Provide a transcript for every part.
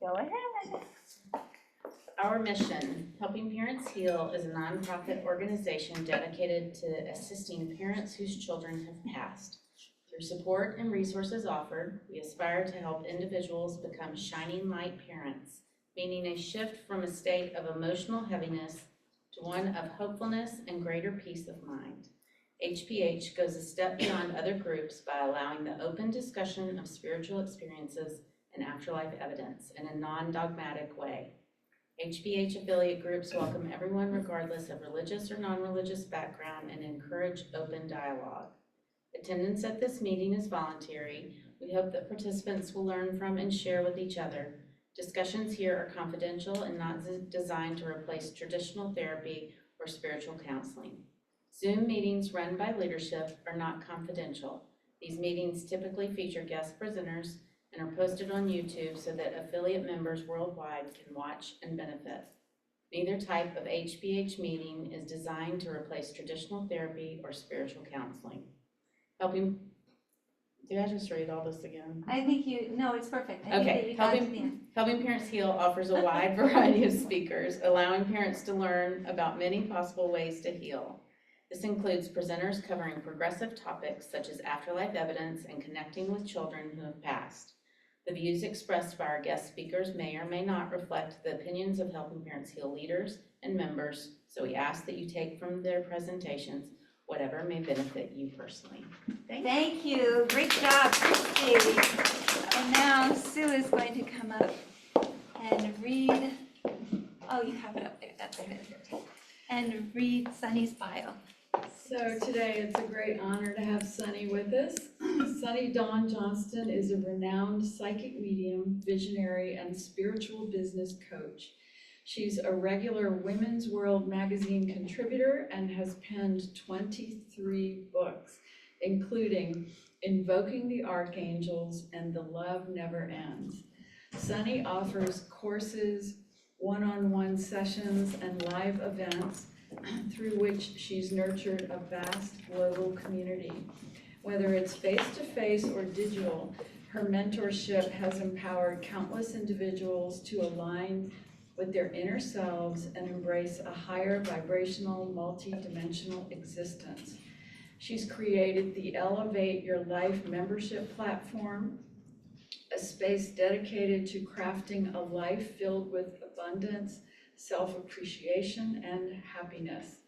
Go ahead. Our mission, Helping Parents Heal, is a nonprofit organization dedicated to assisting parents whose children have passed. Through support and resources offered, we aspire to help individuals become shining light parents, meaning a shift from a state of emotional heaviness to one of hopefulness and greater peace of mind. HPH goes a step beyond other groups by allowing the open discussion of spiritual experiences and afterlife evidence in a non-dogmatic way. HPH affiliate groups welcome everyone regardless of religious or non-religious background and encourage open dialogue. Attendance at this meeting is voluntary. We hope that participants will learn from and share with each other. Discussions here are confidential and not designed to replace traditional therapy or spiritual counseling. Zoom meetings run by leadership are not confidential. These meetings typically feature guest presenters and are posted on YouTube so that affiliate members worldwide can watch and benefit. Neither type of HPH meeting is designed to replace traditional therapy or spiritual counseling. Did I just read all this again? I think no, it's perfect. I Okay, think that you got to the end. Helping Parents Heal offers a wide variety of speakers, allowing parents to learn about many possible ways to heal. This includes presenters covering progressive topics such as afterlife evidence and connecting with children who have passed. The views expressed by our guest speakers may or may not reflect the opinions of Helping Parents Heal leaders and members, so we ask that you take from their presentations whatever may benefit you personally. Thank you. Great job, Christy. And now Sue is going to come up and read, oh, you have it up there, that's good. And read Sunny's bio. So today it's a great honor to have Sunny with us. Sunny Dawn Johnston is a renowned psychic medium, visionary, and spiritual business coach. She's a regular Women's World magazine contributor and has penned 23 books, including Invoking the Archangels and The Love Never Ends. Sunny offers courses, one-on-one sessions, and live events through which she's nurtured a vast global community. Whether it's face-to-face or digital, her mentorship has empowered countless individuals to align with their inner selves and embrace a higher vibrational, multi-dimensional existence. She's created the Elevate Your Life membership platform, a space dedicated to crafting a life filled with abundance, self-appreciation, and happiness.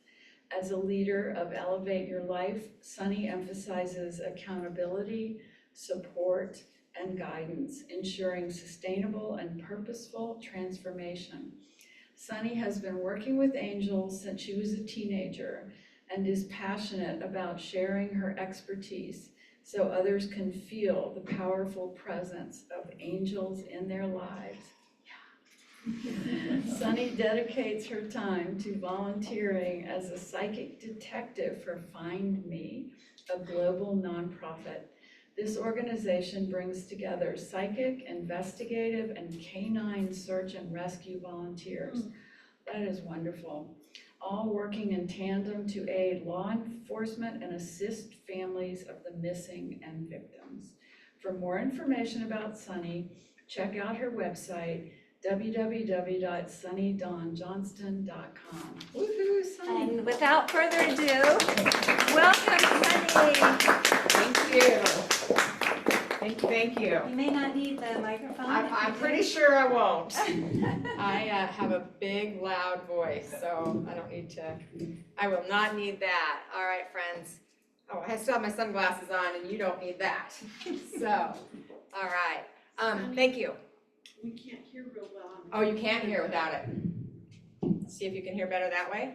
As a leader of Elevate Your Life, Sunny emphasizes accountability, support, and guidance, ensuring sustainable and purposeful transformation. Sunny has been working with angels since she was a teenager and is passionate about sharing her expertise so others can feel the powerful presence of angels in their lives. Sunny dedicates her time to volunteering as a psychic detective for Find Me, a global nonprofit. This organization brings together psychic, investigative, and canine search and rescue volunteers. That is wonderful. All working in tandem to aid law enforcement and assist families of the missing and victims. For more information about Sunny, check out her website, www.sunnydawnjohnston.com. Woohoo, Sunny! And without further ado, welcome, Sunny. Thank you. Thank you. You may not need the microphone. I'm pretty sure I won't. I have a big, loud voice, so I don't need to. I will not need that. All right, friends. Oh, I still have my sunglasses on, and you don't need that. So, all right. Thank you. We can't hear real well. Oh, you can't hear without it. See if you can hear better that way.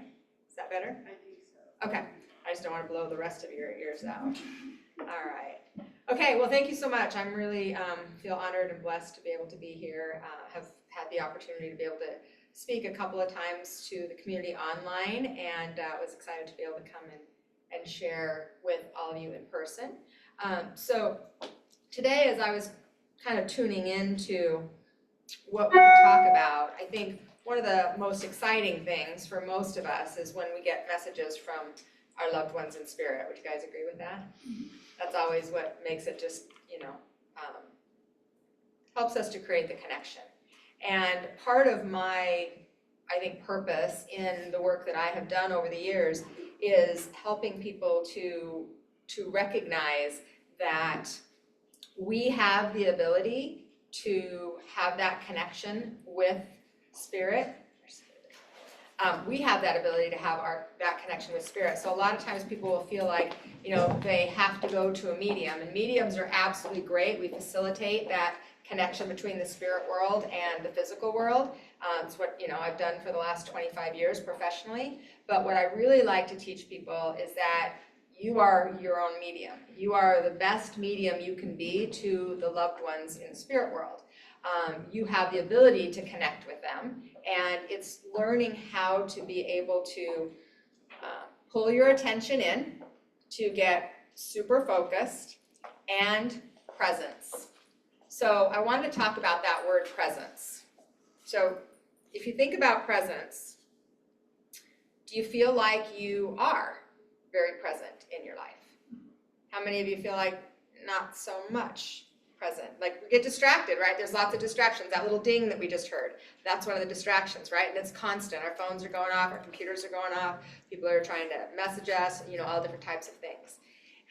Is that better? I think so. Okay. I just don't want to blow the rest of your ears out. All right. Okay, well, thank you so much. I'm really feel honored and blessed to be able to be here. Have had the opportunity to be able to speak a couple of times to the community online, and was excited to be able to come and share with all of you in person. So today, as I was kind of tuning into what we could talk about, I think one of the most exciting things for most of us is when we get messages from our loved ones in spirit. Would you guys agree with that? That's always what makes it just, helps us to create the connection. And part of my, I think, purpose in the work that I have done over the years is helping people to recognize that we have the ability to have that connection with spirit. We have that ability to have that connection with spirit. So a lot of times people will feel like, they have to go to a medium, and mediums are absolutely great. We facilitate that connection between the spirit world and the physical world. It's what, I've done for the last 25 years professionally. But what I really like to teach people is that you are your own medium. You are the best medium you can be to the loved ones in the spirit world. You have the ability to connect with them, and it's learning how to be able to pull your attention in, to get super focused, and presence. So I wanted to talk about that word presence. So if you think about presence, do you feel like you are very present in your life? How many of you feel like not so much present? Like, we get distracted, right? There's lots of distractions. That little ding that we just heard, that's one of the distractions, right? And it's constant. Our phones are going off, our computers are going off, people are trying to message us, all different types of things.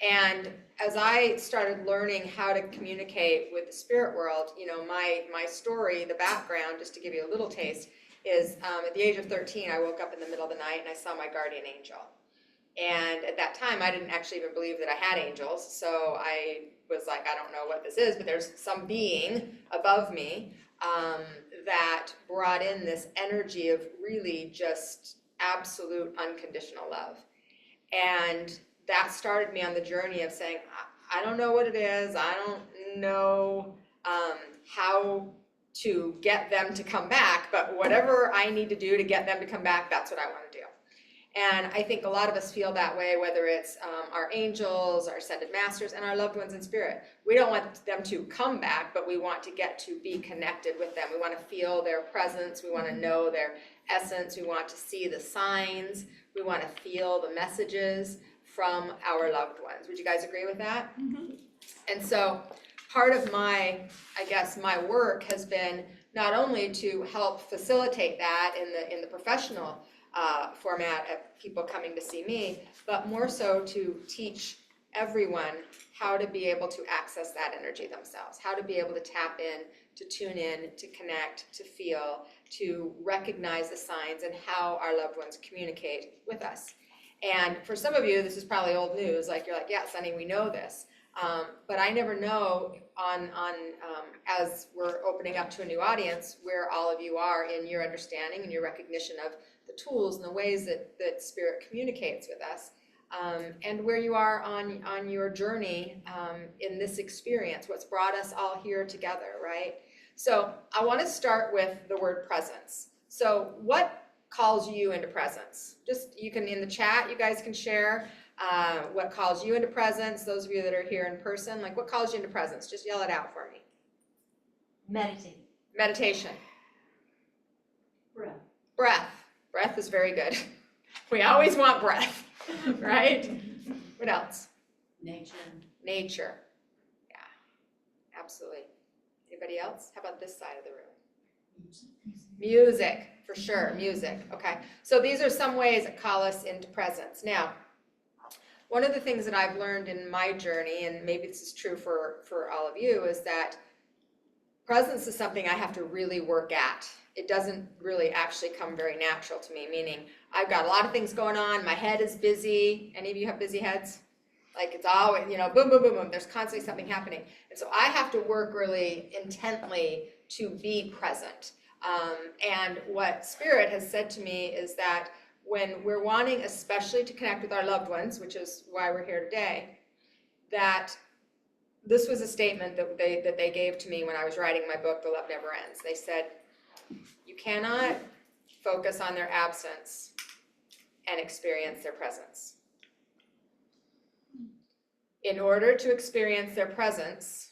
And as I started learning how to communicate with the spirit world, my story, the background, just to give you a little taste, is at the age of 13, I woke up in the middle of the night and I saw my guardian angel. And at that time, I didn't actually even believe that I had angels. So I was like, I don't know what this is, but there's some being above me that brought in this energy of really just absolute unconditional love. And that started me on the journey of saying, I don't know what it is. I don't know how to get them to come back, but whatever I need to do to get them to come back, that's what I want to do. And I think a lot of us feel that way, whether it's our angels, our ascended masters, and our loved ones in spirit. We don't want them to come back, but we want to get to be connected with them. We want to feel their presence. We want to know their essence. We want to see the signs. We want to feel the messages from our loved ones. Would you guys agree with that? Mm-hmm. And so part of my work has been not only to help facilitate that in the professional format of people coming to see me, but more so to teach everyone how to be able to access that energy themselves, how to be able to tap in, to tune in, to connect, to feel, to recognize the signs and how our loved ones communicate with us. And for some of you, this is probably old news, like you're like, yeah, Sunny, we know this. But I never know as we're opening up to a new audience where all of you are in your understanding and your recognition of the tools and the ways that Spirit communicates with us, and where you are on your journey in this experience, what's brought us all here together, right? So I want to start with the word presence. So what calls you into presence? Just, you can, in the chat, you guys can share what calls you into presence. Those of you that are here in person, like, what calls you into presence? Just yell it out for me. Meditation. Breath is very good. We always want breath, right? What else? Nature. Yeah, absolutely. Anybody else? How about this side of the room? Music, for sure, music. Okay, so these are some ways that call us into presence. Now, one of the things that I've learned in my journey, and maybe this is true for all of you, is that presence is something I have to really work at. It doesn't really actually come very natural to me, meaning I've got a lot of things going on, my head is busy. Any of you have busy heads? Like, it's always, boom, boom, boom, boom, there's constantly something happening. And so I have to work really intently to be present. And what Spirit has said to me is that when we're wanting especially to connect with our loved ones, which is why we're here today, that this was a statement that they gave to me when I was writing my book, The Love Never Ends. They said, you cannot focus on their absence and experience their presence. In order to experience their presence,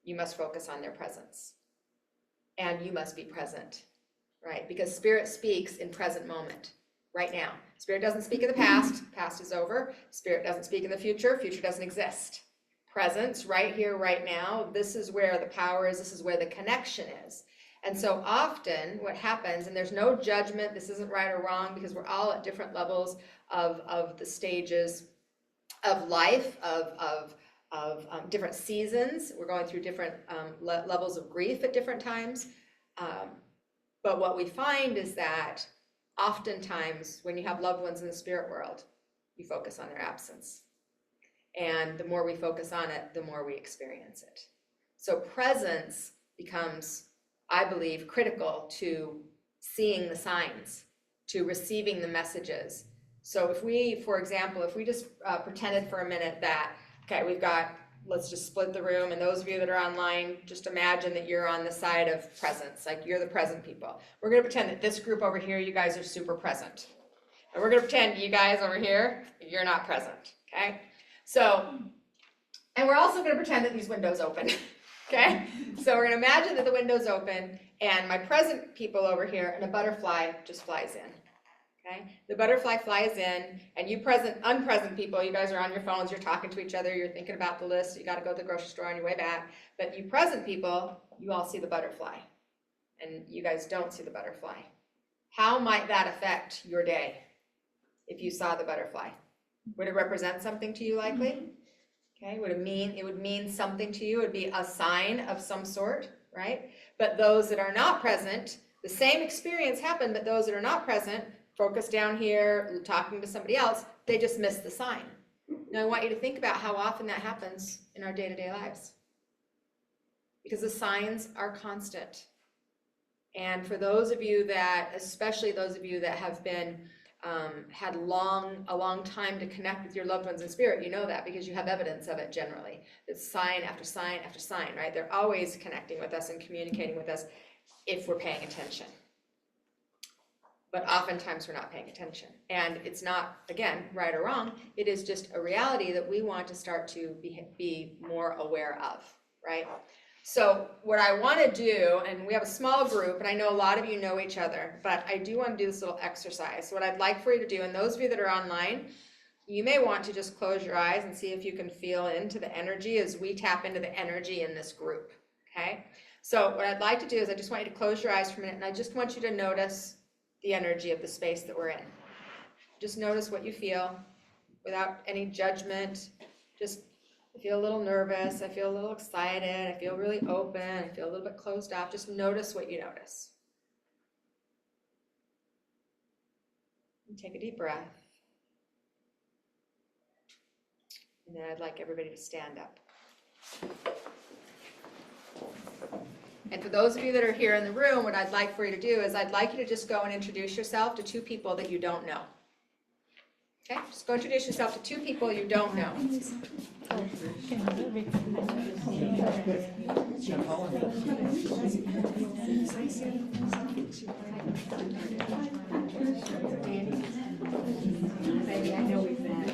you must focus on their presence. And you must be present, right? Because Spirit speaks in present moment, right now. Spirit doesn't speak in the past is over. Spirit doesn't speak in the future doesn't exist. Presence, right here, right now, this is where the power is, this is where the connection is. And so often what happens, and there's no judgment, this isn't right or wrong, because we're all at different levels of the stages of life, of different seasons. We're going through different levels of grief at different times. But what we find is that oftentimes when you have loved ones in the spirit world, you focus on their absence. And the more we focus on it, the more we experience it. So presence becomes, I believe, critical to seeing the signs, to receiving the messages. So if we, for example, if we just pretended for a minute that, okay, we've got, let's just split the room, and those of you that are online, just imagine that you're on the side of presence, like you're the present people. We're gonna pretend that this group over here, you guys are super present. And we're gonna pretend you guys over here, you're not present, okay? So, and we're also gonna pretend that these windows open, okay? So we're gonna imagine that the window's open, and my present people over here, and a butterfly just flies in. Okay? The butterfly flies in, and you unpresent people, you guys are on your phones, you're talking to each other, you're thinking about the list, you gotta go to the grocery store on your way back. But you present people, you all see the butterfly, and you guys don't see the butterfly. How might that affect your day if you saw the butterfly? Would it represent something to you likely? Okay, it would mean something to you, it would be a sign of some sort, right? But those that are not present, the same experience happened, but those that are not present, focus down here, talking to somebody else, they just missed the sign. Now I want you to think about how often that happens in our day-to-day lives. Because the signs are constant. And for those of you that, especially those of you that have been, had a long time to connect with your loved ones in spirit, you know that because you have evidence of it generally. It's sign after sign after sign, right? They're always connecting with us and communicating with us if we're paying attention. But oftentimes we're not paying attention. And it's not, again, right or wrong, it is just a reality that we want to start to be more aware of, right? So what I want to do, and we have a small group, and I know a lot of you know each other, but I do want to do this little exercise. So what I'd like for you to do, and those of you that are online, you may want to just close your eyes and see if you can feel into the energy as we tap into the energy in this group, okay? So what I'd like to do is I just want you to close your eyes for a minute, and I just want you to notice the energy of the space that we're in. Just notice what you feel without any judgment. Just, I feel a little nervous, I feel a little excited, I feel really open, I feel a little bit closed off. Just notice what you notice. And take a deep breath. And then I'd like everybody to stand up. And for those of you that are here in the room, what I'd like for you to do is I'd like you to just go and introduce yourself to two people that you don't know. Okay, just go introduce yourself to two people you don't know.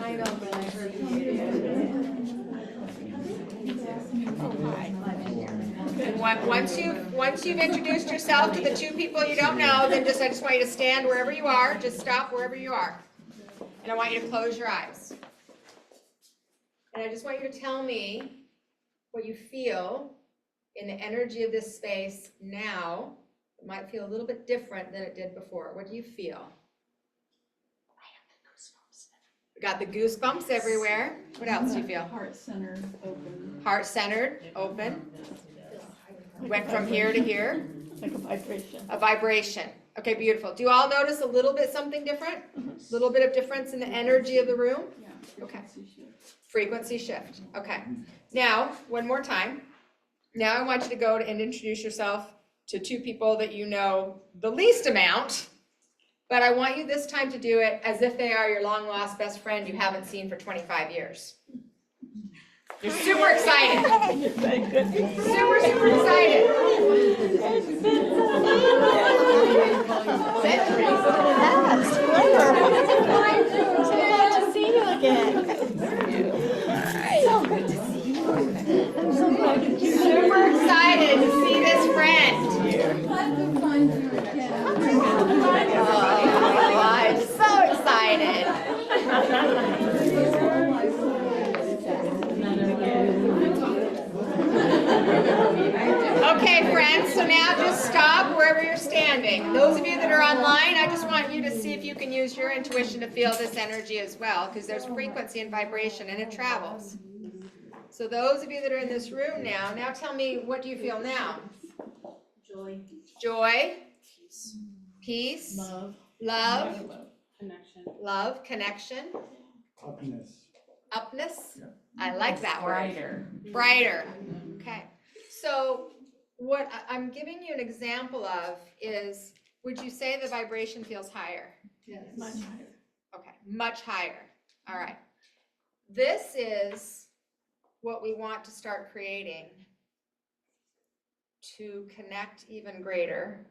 I know, but I heard And once you've introduced yourself to the two people you don't know, then I just want you to stand wherever you are. Just stop wherever you are. And I want you to close your eyes. And I just want you to tell me what you feel in the energy of this space now. It might feel a little bit different than it did before. What do you feel? We got the goosebumps everywhere. What else do you feel? Heart-centered, open. Heart-centered, open. Went from here to here. Like a vibration. A vibration. Okay, beautiful. Do you all notice a little bit something different? A little bit of difference in the energy of the room? Yeah. Okay. Frequency shift. Okay. Now, one more time. Now I want you to go and introduce yourself to two people that you know the least amount, but I want you this time to do it as if they are your long-lost best friend you haven't seen for 25 years. You're super excited. Super, super excited. So glad to see you again. So good to see you. I'm so glad that you Super excited to see this friend. Oh, I'm so excited. Okay, friends, so now just stop wherever you're standing. Those of you that are online, I just want you to see if you can use your intuition to feel this energy as well, because there's frequency and vibration and it travels. So those of you that are in this room now tell me, what do you feel now? Joy. Joy, Peace. peace, Love. love, Connection. love, connection, Upness. upness. I like that word. Brighter. Brighter. Okay. So what I'm giving you an example of is, would you say the vibration feels higher? Yes. Much higher. Okay, much higher. All right. This is what we want to start creating to connect even greater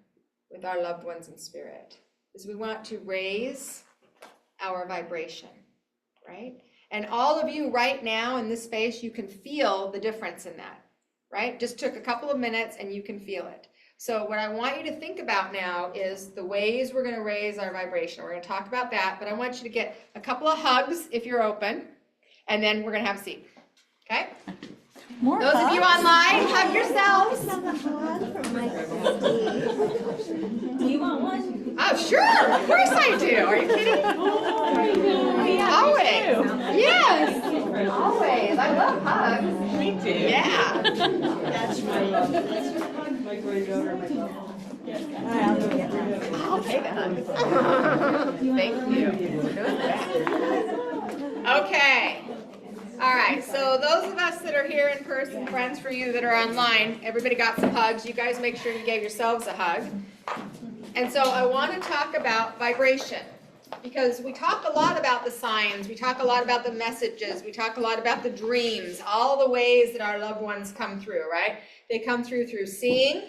with our loved ones in spirit. Is we want to raise our vibration, right? And all of you right now in this space, you can feel the difference in that, right? Just took a couple of minutes and you can feel it. So what I want you to think about now is the ways we're going to raise our vibration. We're going to talk about that, but I want you to get a couple of hugs if you're open, and then we're going to have a seat, okay? More Those of you online, hug yourselves. Do you want one? Oh, sure, of course I do. Are you kidding? Always. Yes, always. I love hugs. Me too. Yeah. That's right. My granddaughter, my dog. I'll take a hug. Thank you. Okay. All right, so those of us that are here in person, friends for you that are online, everybody got some hugs. You guys make sure you gave yourselves a hug. And so I want to talk about vibration, because we talk a lot about the signs, we talk a lot about the messages, we talk a lot about the dreams, all the ways that our loved ones come through, right? They come through seeing,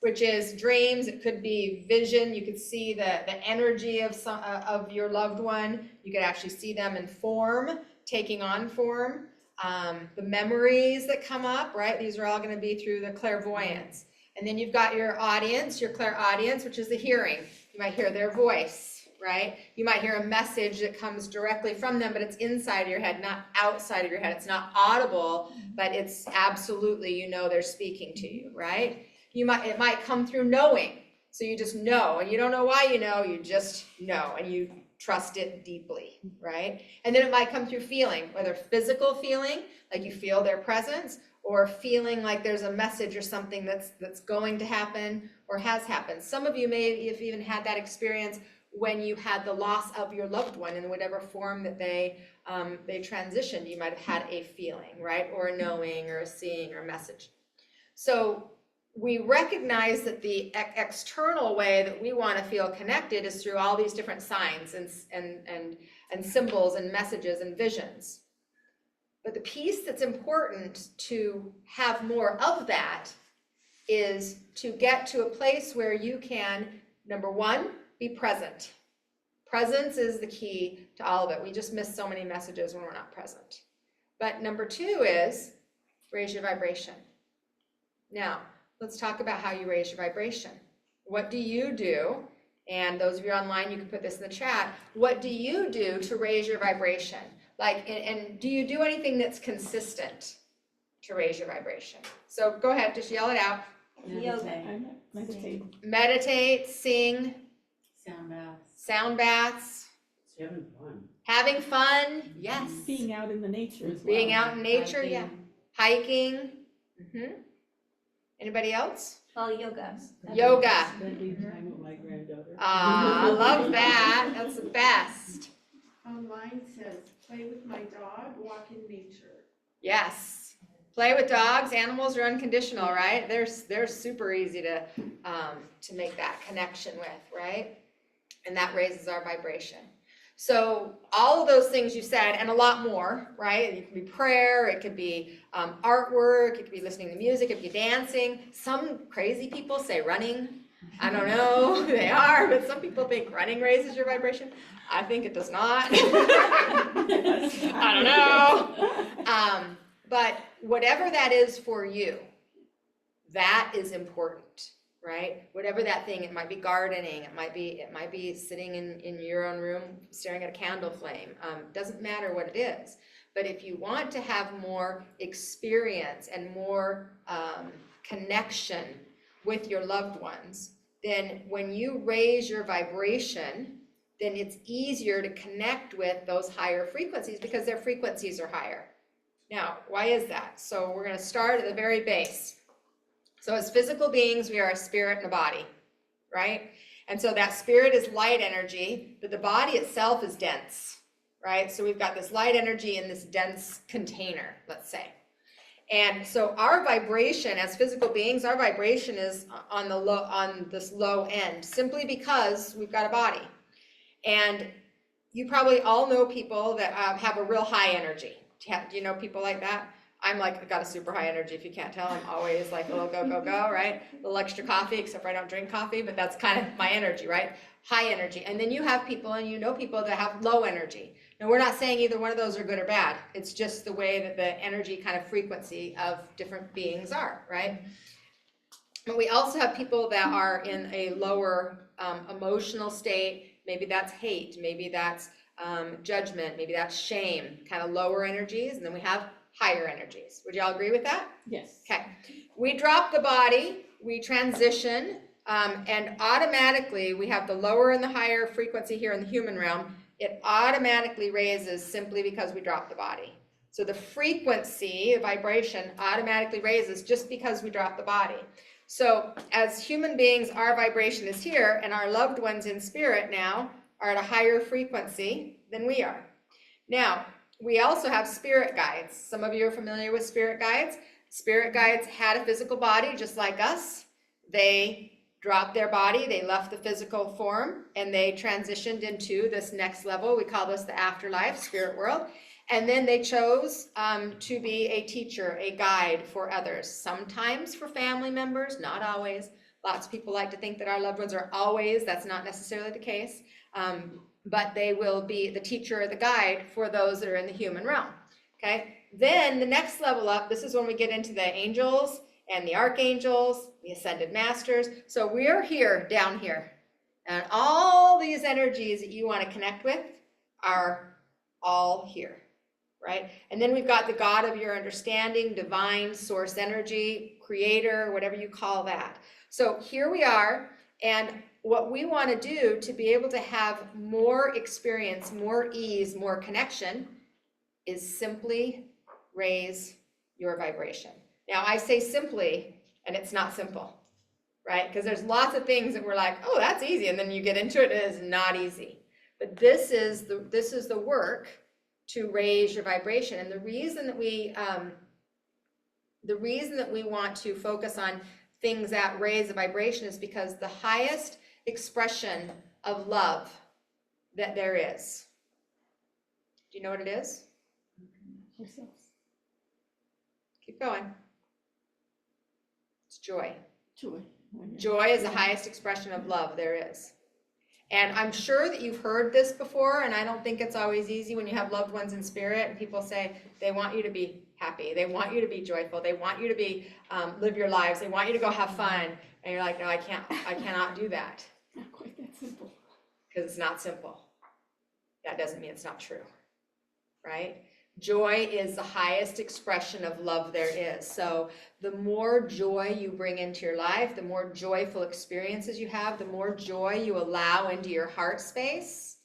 which is dreams. It could be vision. You could see the energy of your loved one. You could actually see them in form, taking on form. The memories that come up, right? These are all going to be through the clairvoyance. And then you've got your audience, your clairaudience, which is the hearing. You might hear their voice, right? You might hear a message that comes directly from them, but it's inside of your head, not outside of your head. It's not audible, but it's absolutely, you know, they're speaking to you, right? It might come through knowing. So you just know, and you don't know why you know, you just know, and you trust it deeply, right? And then it might come through feeling, whether physical feeling, like you feel their presence, or feeling like there's a message or something that's going to happen or has happened. Some of you may have even had that experience when you had the loss of your loved one in whatever form that they transitioned. You might have had a feeling, right? Or a knowing or a seeing or a message. So we recognize that the external way that we want to feel connected is through all these different signs and symbols and messages and visions. But the piece that's important to have more of that is to get to a place where you can, number one, be present. Presence is the key to all of it. We just miss so many messages when we're not present. But number two is raise your vibration. Now, let's talk about how you raise your vibration. What do you do? And those of you online, you can put this in the chat. What do you do to raise your vibration? Like, and do you do anything that's consistent to raise your vibration? So go ahead, just yell it out. Meditate. Meditate, sing, Sound baths. sound baths, Having fun. having fun, yes. Being out in the nature as well. Being out in nature, yeah. Hiking. Hiking. Anybody else? Well, yoga. Yoga. Spending time with my granddaughter. I love that. That's the best. Mine says, play with my dog, walk in nature. Yes. Play with dogs. Animals are unconditional, right? They're super easy to make that connection with, right? And that raises our vibration. So all of those things you said, and a lot more, right? It can be prayer, it could be artwork, it could be listening to music, it could be dancing. Some crazy people say running. I don't know who they are, but some people think running raises your vibration. I think it does not. I don't know. But whatever that is for you, that is important, right? Whatever that thing, it might be gardening, it might be sitting in your own room staring at a candle flame. Doesn't matter what it is. But if you want to have more experience and more connection with your loved ones, then when you raise your vibration, then it's easier to connect with those higher frequencies because their frequencies are higher. Now, why is that? So we're going to start at the very base. So as physical beings, we are a spirit and a body, right? And so that spirit is light energy, but the body itself is dense, right? So we've got this light energy in this dense container, let's say. And so our vibration as physical beings, our vibration is on this low end, simply because we've got a body. And you probably all know people that have a real high energy. Do you know people like that? I'm like, I've got a super high energy, if you can't tell. I'm always like a little go, go, go, right? A little extra coffee, except for I don't drink coffee, but that's kind of my energy, right? High energy. And then you have people, and you know people that have low energy. Now, we're not saying either one of those are good or bad. It's just the way that the energy kind of frequency of different beings are, right? But we also have people that are in a lower emotional state. Maybe that's hate, maybe that's judgment, maybe that's shame, kind of lower energies. And then we have higher energies. Would y'all agree with that? Yes. Okay. We drop the body, we transition, and automatically we have the lower and the higher frequency here in the human realm. It automatically raises simply because we drop the body. So the frequency, the vibration automatically raises just because we drop the body. So as human beings, our vibration is here, and our loved ones in spirit now are at a higher frequency than we are. Now, we also have spirit guides. Some of you are familiar with spirit guides. Spirit guides had a physical body just like us. They dropped their body, they left the physical form, and they transitioned into this next level. We call this the afterlife, spirit world. And then they chose to be a teacher, a guide for others, sometimes for family members, not always. Lots of people like to think that our loved ones are always. That's not necessarily the case. But they will be the teacher or the guide for those that are in the human realm, okay? Then the next level up, this is when we get into the angels and the archangels, the ascended masters. So we're here, down here. And all these energies that you want to connect with are all here, right? And then we've got the God of your understanding, divine source energy, creator, whatever you call that. So here we are, and what we want to do to be able to have more experience, more ease, more connection is simply raise your vibration. Now, I say simply, and it's not simple, right? Because there's lots of things that we're like, oh, that's easy, and then you get into it, and it is not easy. But this is the work to raise your vibration. And the reason that we want to focus on things that raise the vibration is because the highest expression of love that there is. Do you know what it is? Ourselves. Keep going. It's joy. Joy. Joy is the highest expression of love there is. And I'm sure that you've heard this before, and I don't think it's always easy when you have loved ones in spirit and people say they want you to be happy, they want you to be joyful, they want you to be live your lives, they want you to go have fun, and you're like, no, I cannot do that. Not quite that simple. Because it's not simple. That doesn't mean it's not true, right? Joy is the highest expression of love there is. So the more joy you bring into your life, the more joyful experiences you have, the more joy you allow into your heart space,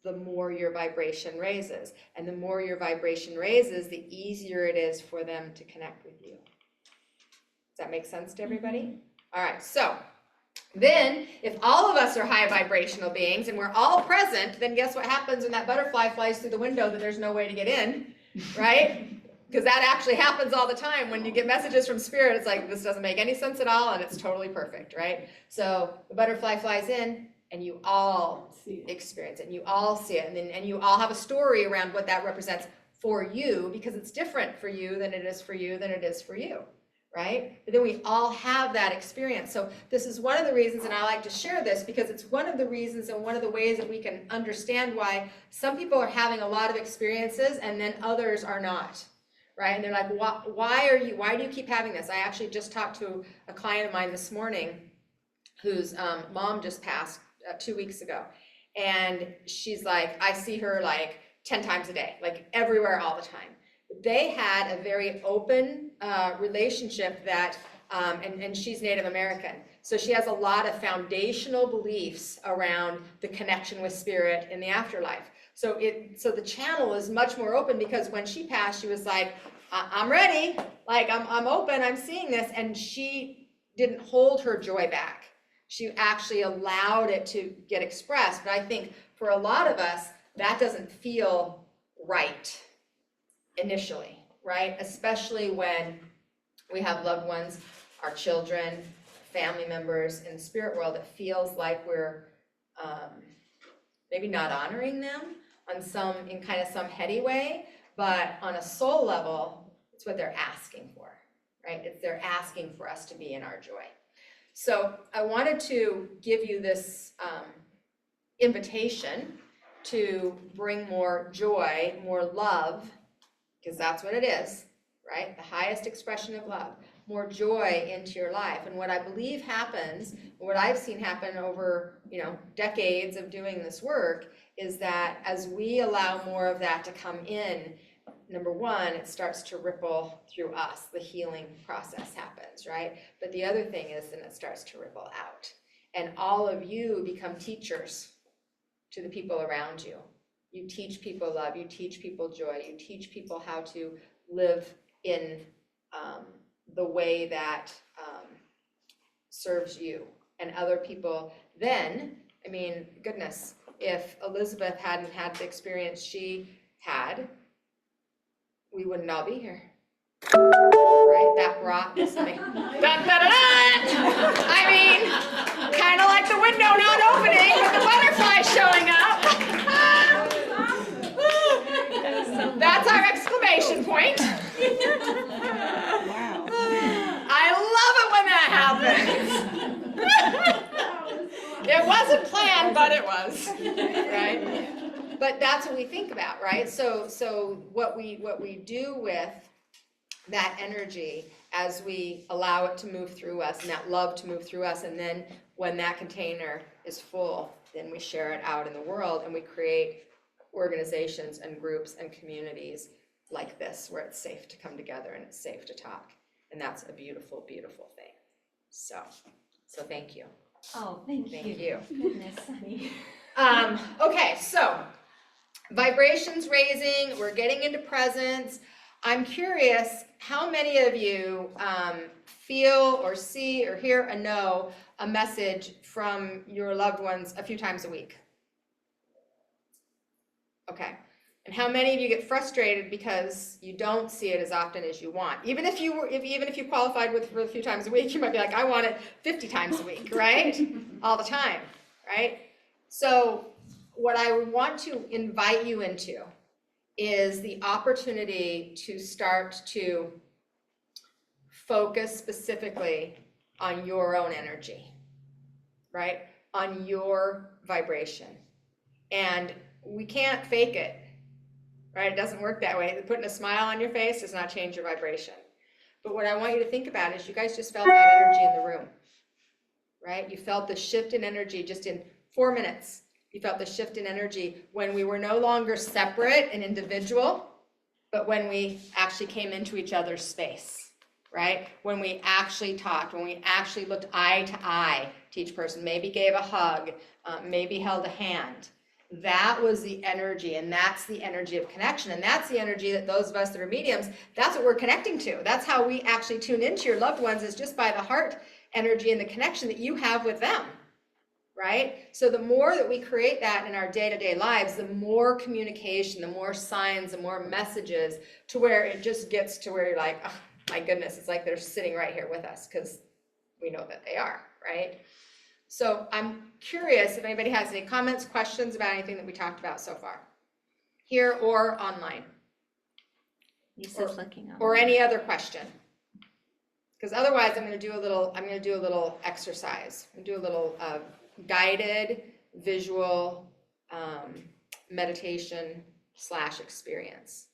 the more your vibration raises. And the more your vibration raises, the easier it is for them to connect with you. Does that make sense to everybody? All right, so then if all of us are high vibrational beings and we're all present, then guess what happens when that butterfly flies through the window that there's no way to get in, right? Because that actually happens all the time. When you get messages from spirit, it's like, this doesn't make any sense at all, and it's totally perfect, right? So the butterfly flies in, and you all experience it, and you all see it, and you all have a story around what that represents for you, because it's different for you than it is for you than it is for you, right? But then we all have that experience. So this is one of the reasons, and I like to share this, because it's one of the reasons and one of the ways that we can understand why some people are having a lot of experiences and then others are not. Right? And they're like, why do you keep having this? I actually just talked to a client of mine this morning whose mom just passed 2 weeks ago. And she's like, I see her like 10 times a day, like everywhere all the time. They had a very open relationship that and she's Native American. So she has a lot of foundational beliefs around the connection with spirit in the afterlife. So the channel is much more open, because when she passed, she was like, I'm ready, like I'm open, I'm seeing this, and she didn't hold her joy back. She actually allowed it to get expressed. But I think for a lot of us, that doesn't feel right initially, right? Especially when we have loved ones, our children, family members in the spirit world, it feels like we're maybe not honoring them in kind of some heady way, but on a soul level, it's what they're asking for, right? They're asking for us to be in our joy. So I wanted to give you this invitation to bring more joy, more love, because that's what it is, right? The highest expression of love, more joy into your life. And what I believe happens, what I've seen happen over, decades of doing this work, is that as we allow more of that to come in, number one, it starts to ripple through us. The healing process happens, right? But the other thing is, then it starts to ripple out. And all of you become teachers to the people around you. You teach people love, you teach people joy, you teach people how to live in the way that serves you and other people. Then, goodness, if Elizabeth hadn't had the experience she had, we wouldn't all be here, right? That brought this thing. Dun, dun, dun, dun! Kind of like the window not opening, but the butterfly showing up. That's our exclamation point. Wow. I love it when that happens. It wasn't planned, but it was, right? But that's what we think about, right? So what we do with that energy as we allow it to move through us, and that love to move through us, and then when that container is full, then we share it out in the world, and we create organizations and groups and communities like this, where it's safe to come together and it's safe to talk. And that's a beautiful, beautiful thing. So thank you. Oh, thank you. Thank you. Goodness, honey. Okay, so vibrations raising, we're getting into presence. I'm curious, how many of you feel or see or hear or know a message from your loved ones a few times a week? Okay. And how many of you get frustrated because you don't see it as often as you want? Even if you qualified for a few times a week, you might be like, I want it 50 times a week, right? All the time, right? So what I want to invite you into is the opportunity to start to focus specifically on your own energy, right? On your vibration. And we can't fake it, right? It doesn't work that way. Putting a smile on your face does not change your vibration. But what I want you to think about is, you guys just felt that energy in the room, right? You felt the shift in energy just in 4 minutes. You felt the shift in energy when we were no longer separate and individual, but when we actually came into each other's space, right? When we actually talked, when we actually looked eye to eye to each person, maybe gave a hug, maybe held a hand. That was the energy, and that's the energy of connection, and that's the energy that those of us that are mediums, that's what we're connecting to. That's how we actually tune into your loved ones, is just by the heart energy and the connection that you have with them, right? So the more that we create that in our day-to-day lives, the more communication, the more signs, the more messages, to where it just gets to where you're like, oh my goodness, it's like they're sitting right here with us, because we know that they are, right? So I'm curious if anybody has any comments, questions about anything that we talked about so far, here or online, Lisa's looking on. or any other question. Because otherwise, I'm going to do a little exercise. I'm going to do a little guided visual meditation / experience.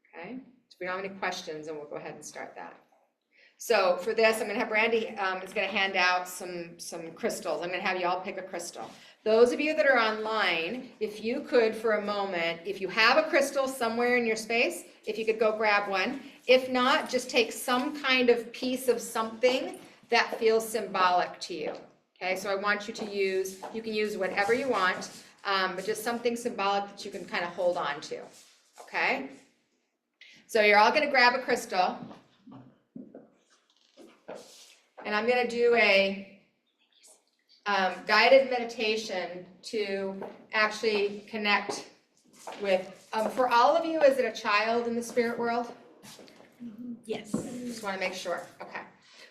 Okay. So if we don't have any questions, then we'll go ahead and start that. So for this, I'm going to have Brandy is going to hand out some crystals. I'm going to have you all pick a crystal. those of you that are online, if you could for a moment, if you have a crystal somewhere in your space, if you could go grab one. If not, just take some kind of piece of something that feels symbolic to you. Okay, so I want you to use, you can use whatever you want, but just something symbolic that you can kind of hold on to. Okay? So you're all gonna grab a crystal. And I'm gonna do a guided meditation to actually connect with, for all of you, is it a child in the spirit world? Yes. Just wanna make sure, okay.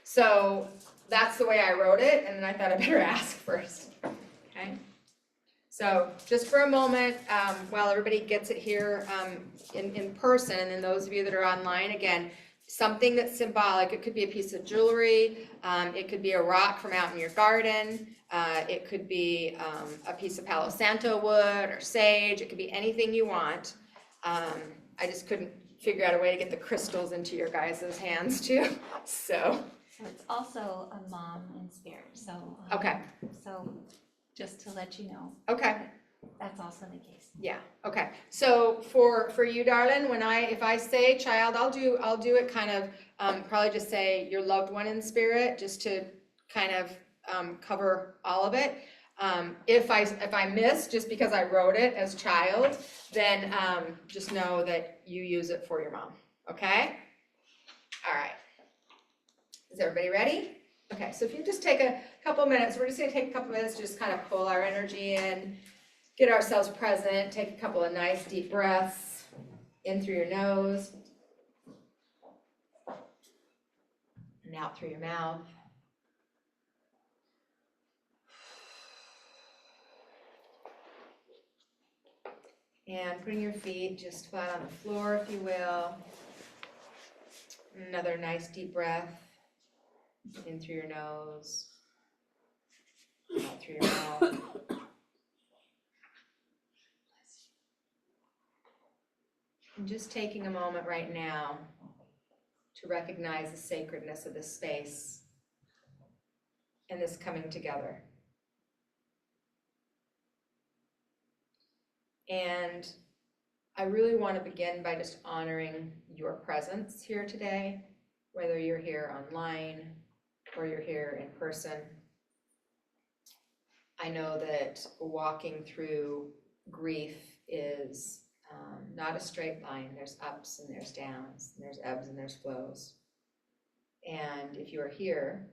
So that's the way I wrote it, and then I thought I better ask first, okay? So just for a moment, while everybody gets it here in person, and then those of you that are online, again, something that's symbolic. It could be a piece of jewelry, it could be a rock from out in your garden, it could be a piece of Palo Santo wood or sage, it could be anything you want. I just couldn't figure out a way to get the crystals into your guys' hands too, so. So it's also a mom in spirit, so. Okay. So just to let you know, Okay. that's also the case. Yeah, okay. So for you, darling, if I say child, I'll do it kind of, probably just say your loved one in spirit, just to kind of cover all of it. If I miss, just because I wrote it as child, then just know that you use it for your mom, okay? All right. Is everybody ready? Okay, so if you just take a couple minutes, we're just gonna take a couple minutes to just kind of pull our energy in, get ourselves present, take a couple of nice deep breaths in through your nose and out through your mouth. And putting your feet just flat on the floor, if you will. Another nice deep breath in through your nose, out through your mouth. And just taking a moment right now to recognize the sacredness of this space and this coming together. And I really want to begin by just honoring your presence here today, whether you're here online or you're here in person. I know that walking through grief is not a straight line. There's ups and there's downs, and there's ebbs and there's flows. And if you are here,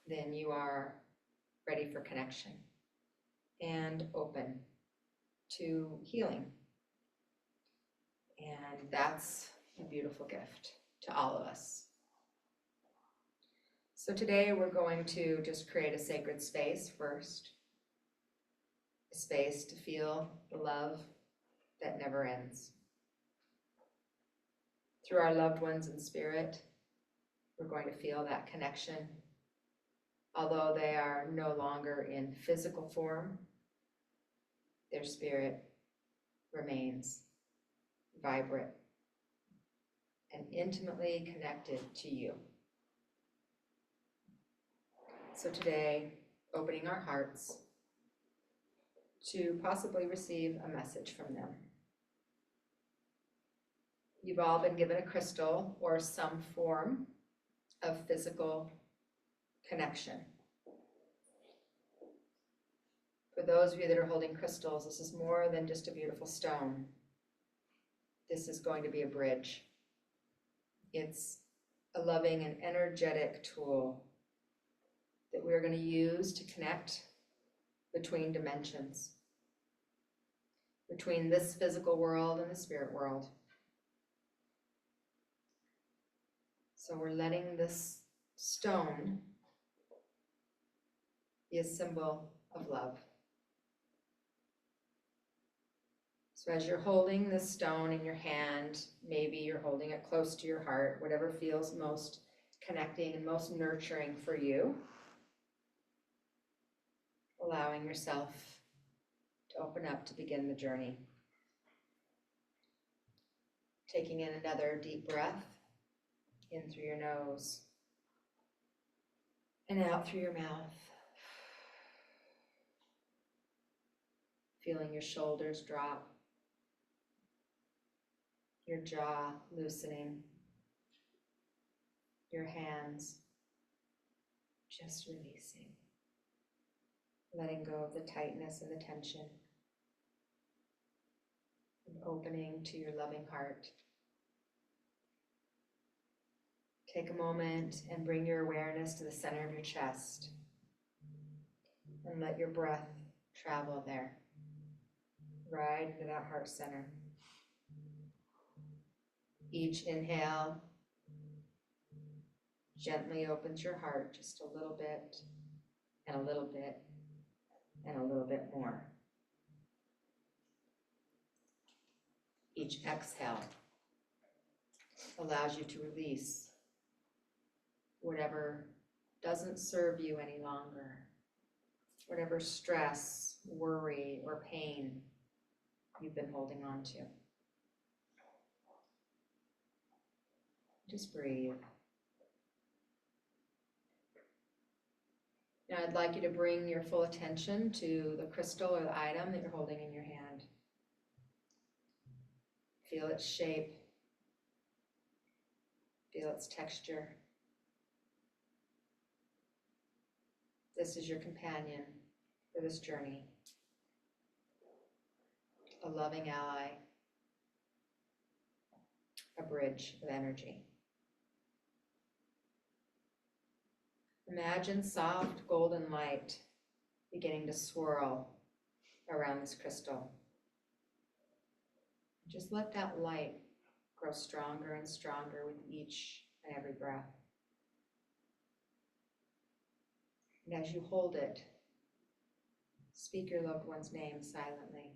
then you are ready for connection and open to healing. And that's a beautiful gift to all of us. So today we're going to just create a sacred space first, a space to feel the love that never ends. Through our loved ones in spirit, we're going to feel that connection. Although they are no longer in physical form, their spirit remains vibrant and intimately connected to you. So today, opening our hearts to possibly receive a message from them. You've all been given a crystal or some form of physical connection. For those of you that are holding crystals, this is more than just a beautiful stone. This is going to be a bridge. It's a loving and energetic tool that we're going to use to connect between dimensions, between this physical world and the spirit world. So we're letting this stone be a symbol of love. So as you're holding this stone in your hand, maybe you're holding it close to your heart, whatever feels most connecting and most nurturing for you, allowing yourself to open up to begin the journey. Taking in another deep breath, in through your nose and out through your mouth. feeling your shoulders drop, your jaw loosening, your hands just releasing, letting go of the tightness and the tension, and opening to your loving heart. Take a moment and bring your awareness to the center of your chest and let your breath travel there, right into that heart center. Each inhale gently opens your heart just a little bit, and a little bit, and a little bit more. Each exhale allows you to release whatever doesn't serve you any longer, whatever stress, worry, or pain you've been holding on to. Just breathe. Now I'd like you to bring your full attention to the crystal or the item that you're holding in your hand. Feel its shape. Feel its texture. This is your companion for this journey. A loving ally. A bridge of energy. Imagine soft golden light beginning to swirl around this crystal. Just let that light grow stronger and stronger with each and every breath. And as you hold it, speak your loved one's name silently.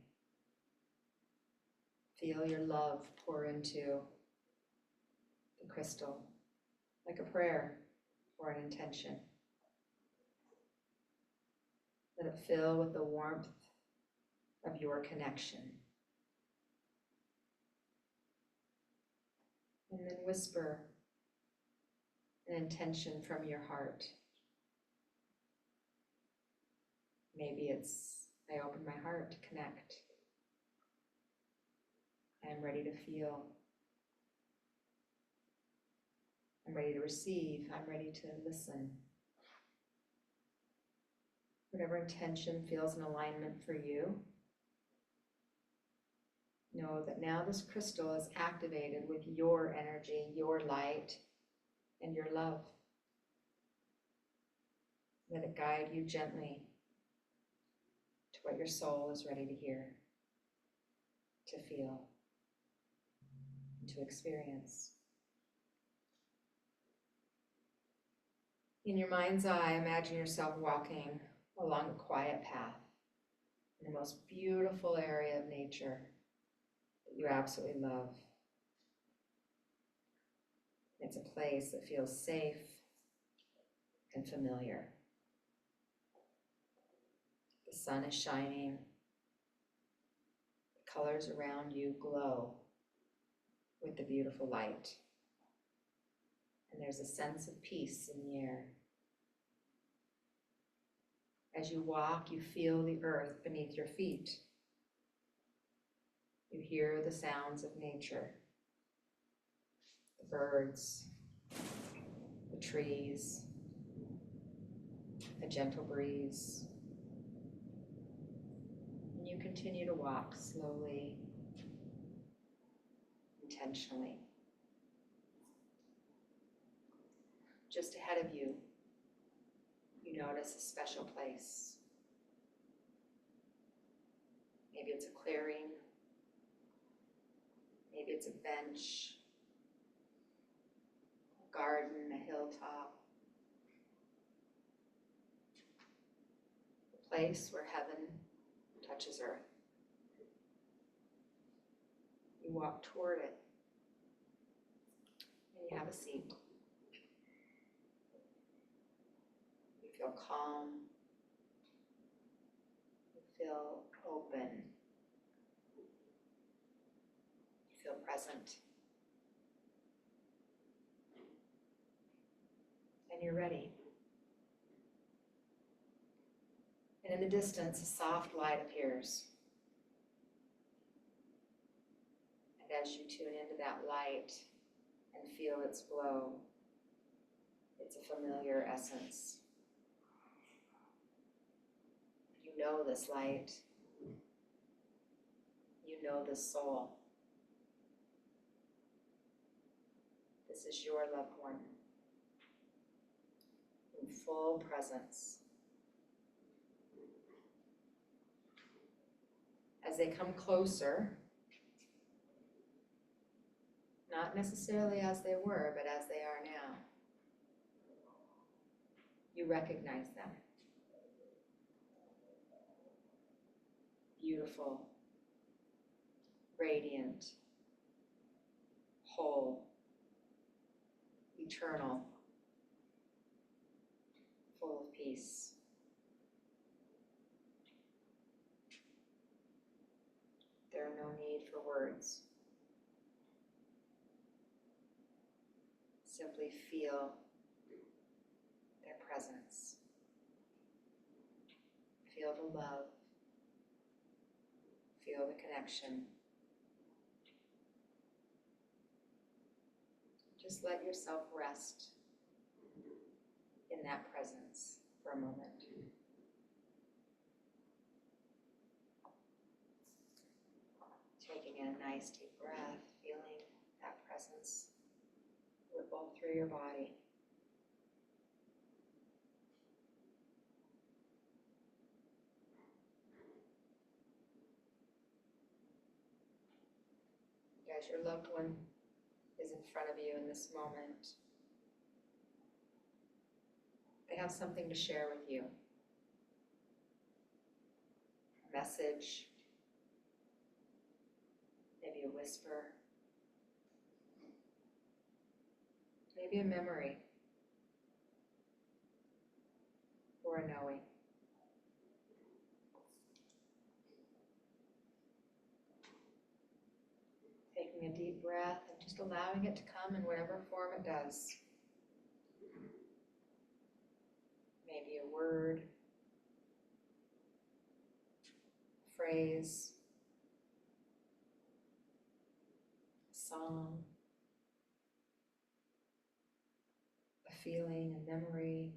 Feel your love pour into the crystal like a prayer or an intention. Let it fill with the warmth of your connection. And then whisper an intention from your heart. Maybe it's, I open my heart to connect. I am ready to feel. I'm ready to receive. I'm ready to listen. Whatever intention feels in alignment for you, know that now this crystal is activated with your energy, your light, and your love. Let it guide you gently to what your soul is ready to hear, to feel, to experience. In your mind's eye, imagine yourself walking along a quiet path in the most beautiful area of nature that you absolutely love. It's a place that feels safe and familiar. The sun is shining. The colors around you glow with the beautiful light. And there's a sense of peace in the air. As you walk, you feel the earth beneath your feet. You hear the sounds of nature, the birds, the trees, a gentle breeze. And you continue to walk slowly, intentionally. Just ahead of you, you notice a special place. Maybe it's a clearing, maybe it's a bench, a garden, a hilltop, a place where heaven touches earth. You walk toward it, and you have a seat. You feel calm, you feel open, you feel present, and you're ready. And in the distance, a soft light appears. as you tune into that light and feel its glow, it's a familiar essence. You know this light. You know this soul. This is your loved one in full presence. As they come closer, not necessarily as they were, but as they are now, you recognize them. Beautiful, radiant, whole, eternal, full of peace. There are no need for words. Simply feel their presence. Feel the love. Feel the connection. Just let yourself rest in that presence for a moment. Taking in a nice deep breath, feeling that presence ripple through your body. As your loved one is in front of you in this moment, they have something to share with you. A message, maybe a whisper, maybe a memory, or a knowing. Taking a deep breath and just allowing it to come in whatever form it does. Maybe a word, a phrase, a song, a feeling, a memory.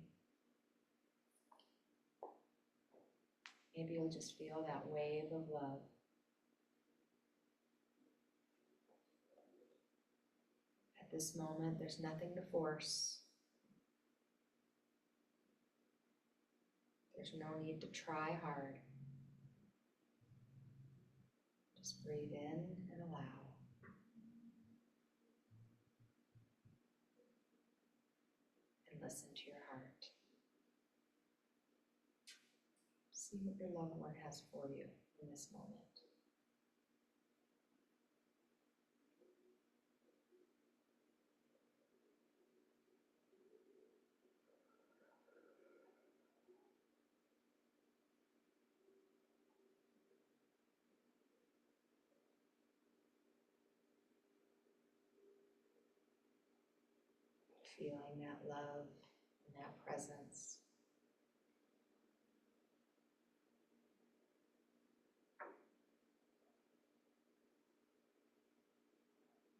Maybe you'll just feel that wave of love. At this moment, there's nothing to force. There's no need to try hard. Just breathe in and allow. And listen to your heart. See what your loved one has for you in this moment. Feeling that love and that presence.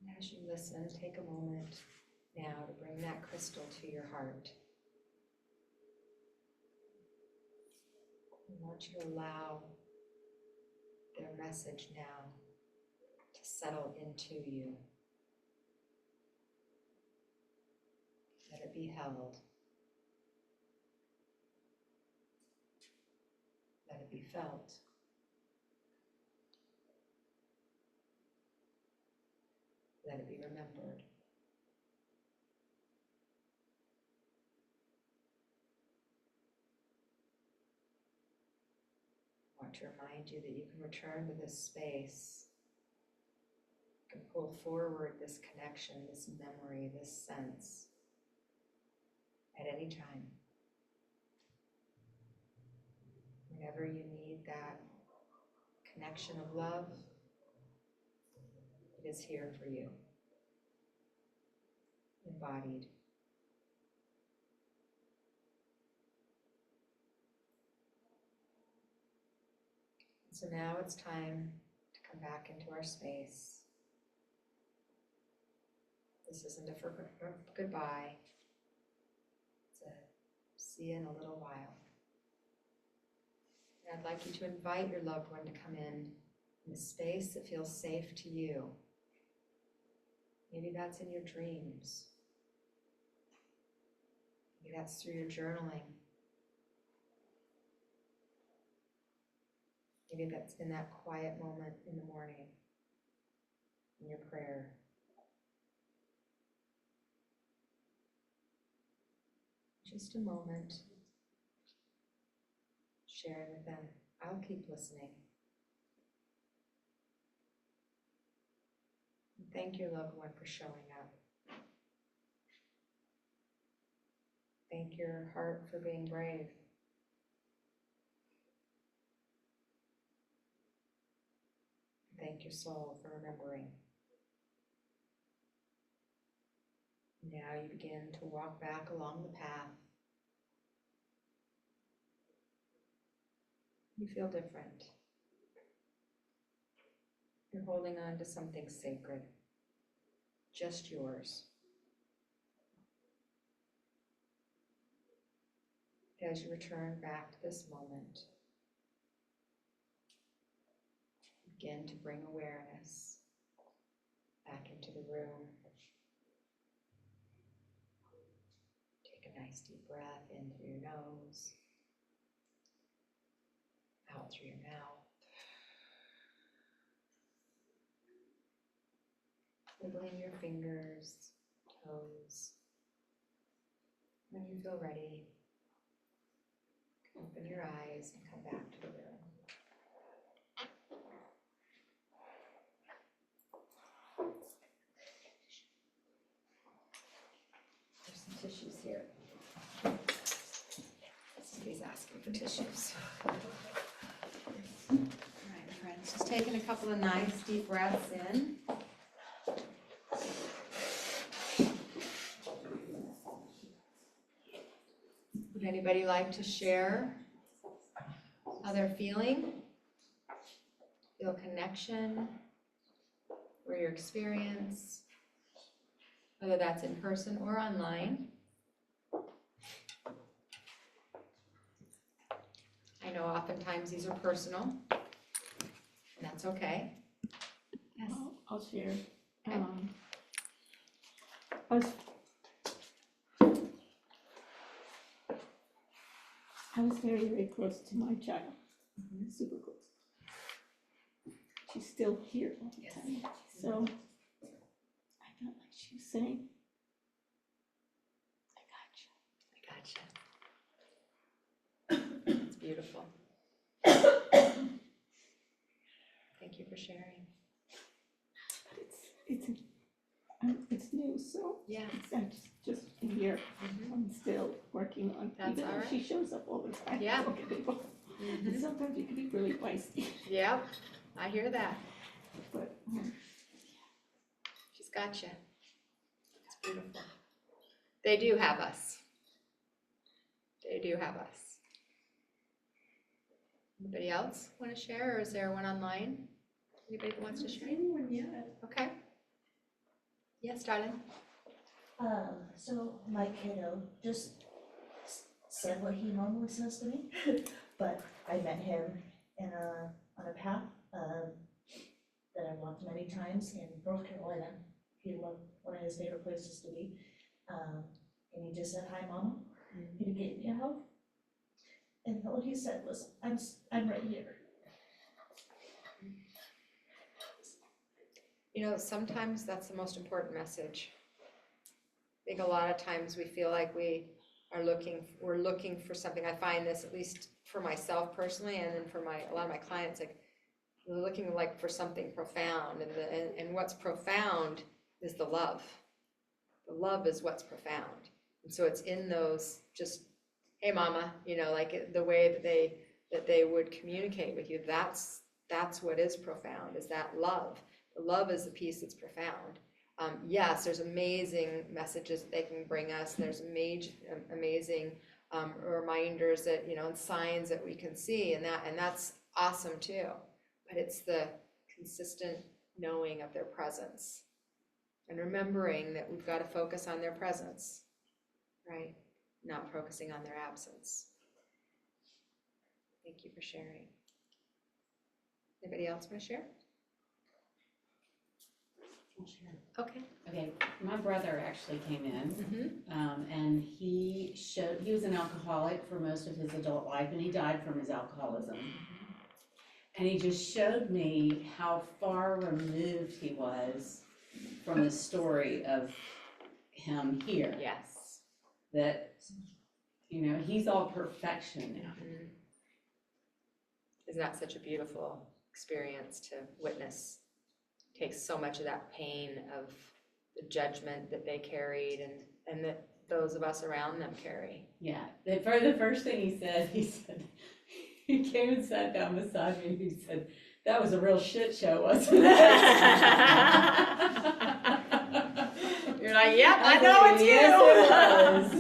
And as you listen, take a moment now to bring that crystal to your heart. I want you to allow their message now to settle into you. Let it be held. Let it be felt. Let it be remembered. I want to remind you that you can return to this space. You can pull forward this connection, this memory, this sense at any time. Whenever you need that connection of love, it is here for you, embodied. So now it's time to come back into our space. This isn't a goodbye. It's a see you in a little while. And I'd like you to invite your loved one to come in a space that feels safe to you. Maybe that's in your dreams. Maybe that's through your journaling. Maybe that's in that quiet moment in the morning, in your prayer. Just a moment, sharing with them. I'll keep listening. And thank your loved one for showing up. Thank your heart for being brave. Thank your soul for remembering. Now you begin to walk back along the path. You feel different. You're holding on to something sacred, just yours. As you return back to this moment, begin to bring awareness back into the room. Take a nice deep breath in through your nose, out through your mouth. Wiggling your fingers, toes. When you feel ready, open your eyes and come back to the room. There's some tissues here. Somebody's asking for tissues. All right, friends, just taking a couple of nice deep breaths in. Would anybody like to share how they're feeling? Feel connection or your experience, whether that's in person or online. I know oftentimes these are personal, and that's okay. Yes. I'll share. Okay. I was very, very close to my child, super close. She's still here all the time, so I felt like she was saying, I got you. It's beautiful. Thank you for sharing. But it's new, so Yeah. it's just a year. I'm still working on, That's even all though right. she shows up all the time. Yeah. talking to people. And sometimes you can be really feisty, Yep, I hear that. but She's got you. It's beautiful. They do have us. They do have us. Anybody else want to share, or is there one online? Anybody that wants to share? Anyone yet? Okay. Yes, darling. So my kiddo just said what he normally says to me, but I met him on a path that I've walked many times in North Carolina. He loved one of his favorite places to be. And he just said, "Hi, Mama." He gave me a hug. And all he said was, I'm right here. You know, sometimes that's the most important message. I think a lot of times we feel like we're looking for something. I find this, at least for myself personally, and then for a lot of my clients, like we're looking like for something profound, and what's profound is the love. The love is what's profound, and so it's in those just, hey, Mama, you know, like the way that they would communicate with you. That's what is profound, is that love. The love is the piece that's profound. Yes, there's amazing messages that they can bring us. There's amazing reminders that, you know, and signs that we can see, and that's awesome too. But it's the consistent knowing of their presence And remembering that we've got to focus on their presence, right? Not focusing on their absence. Thank you for sharing. Anybody else want to share? Okay. Okay, my brother actually came in, Mm-hmm. and he was an alcoholic for most of his adult life, and he died from his alcoholism. And he just showed me how far removed he was from the story of him here. Yes. That, he's all perfection now. Mm-hmm. Isn't that such a beautiful experience to witness? Takes so much of that pain of the judgment that they carried and that those of us around them carry. Yeah, the first thing he said, he came and sat down beside me, and he said, "That was a real shit show, wasn't it?" You're like, yep, I know it's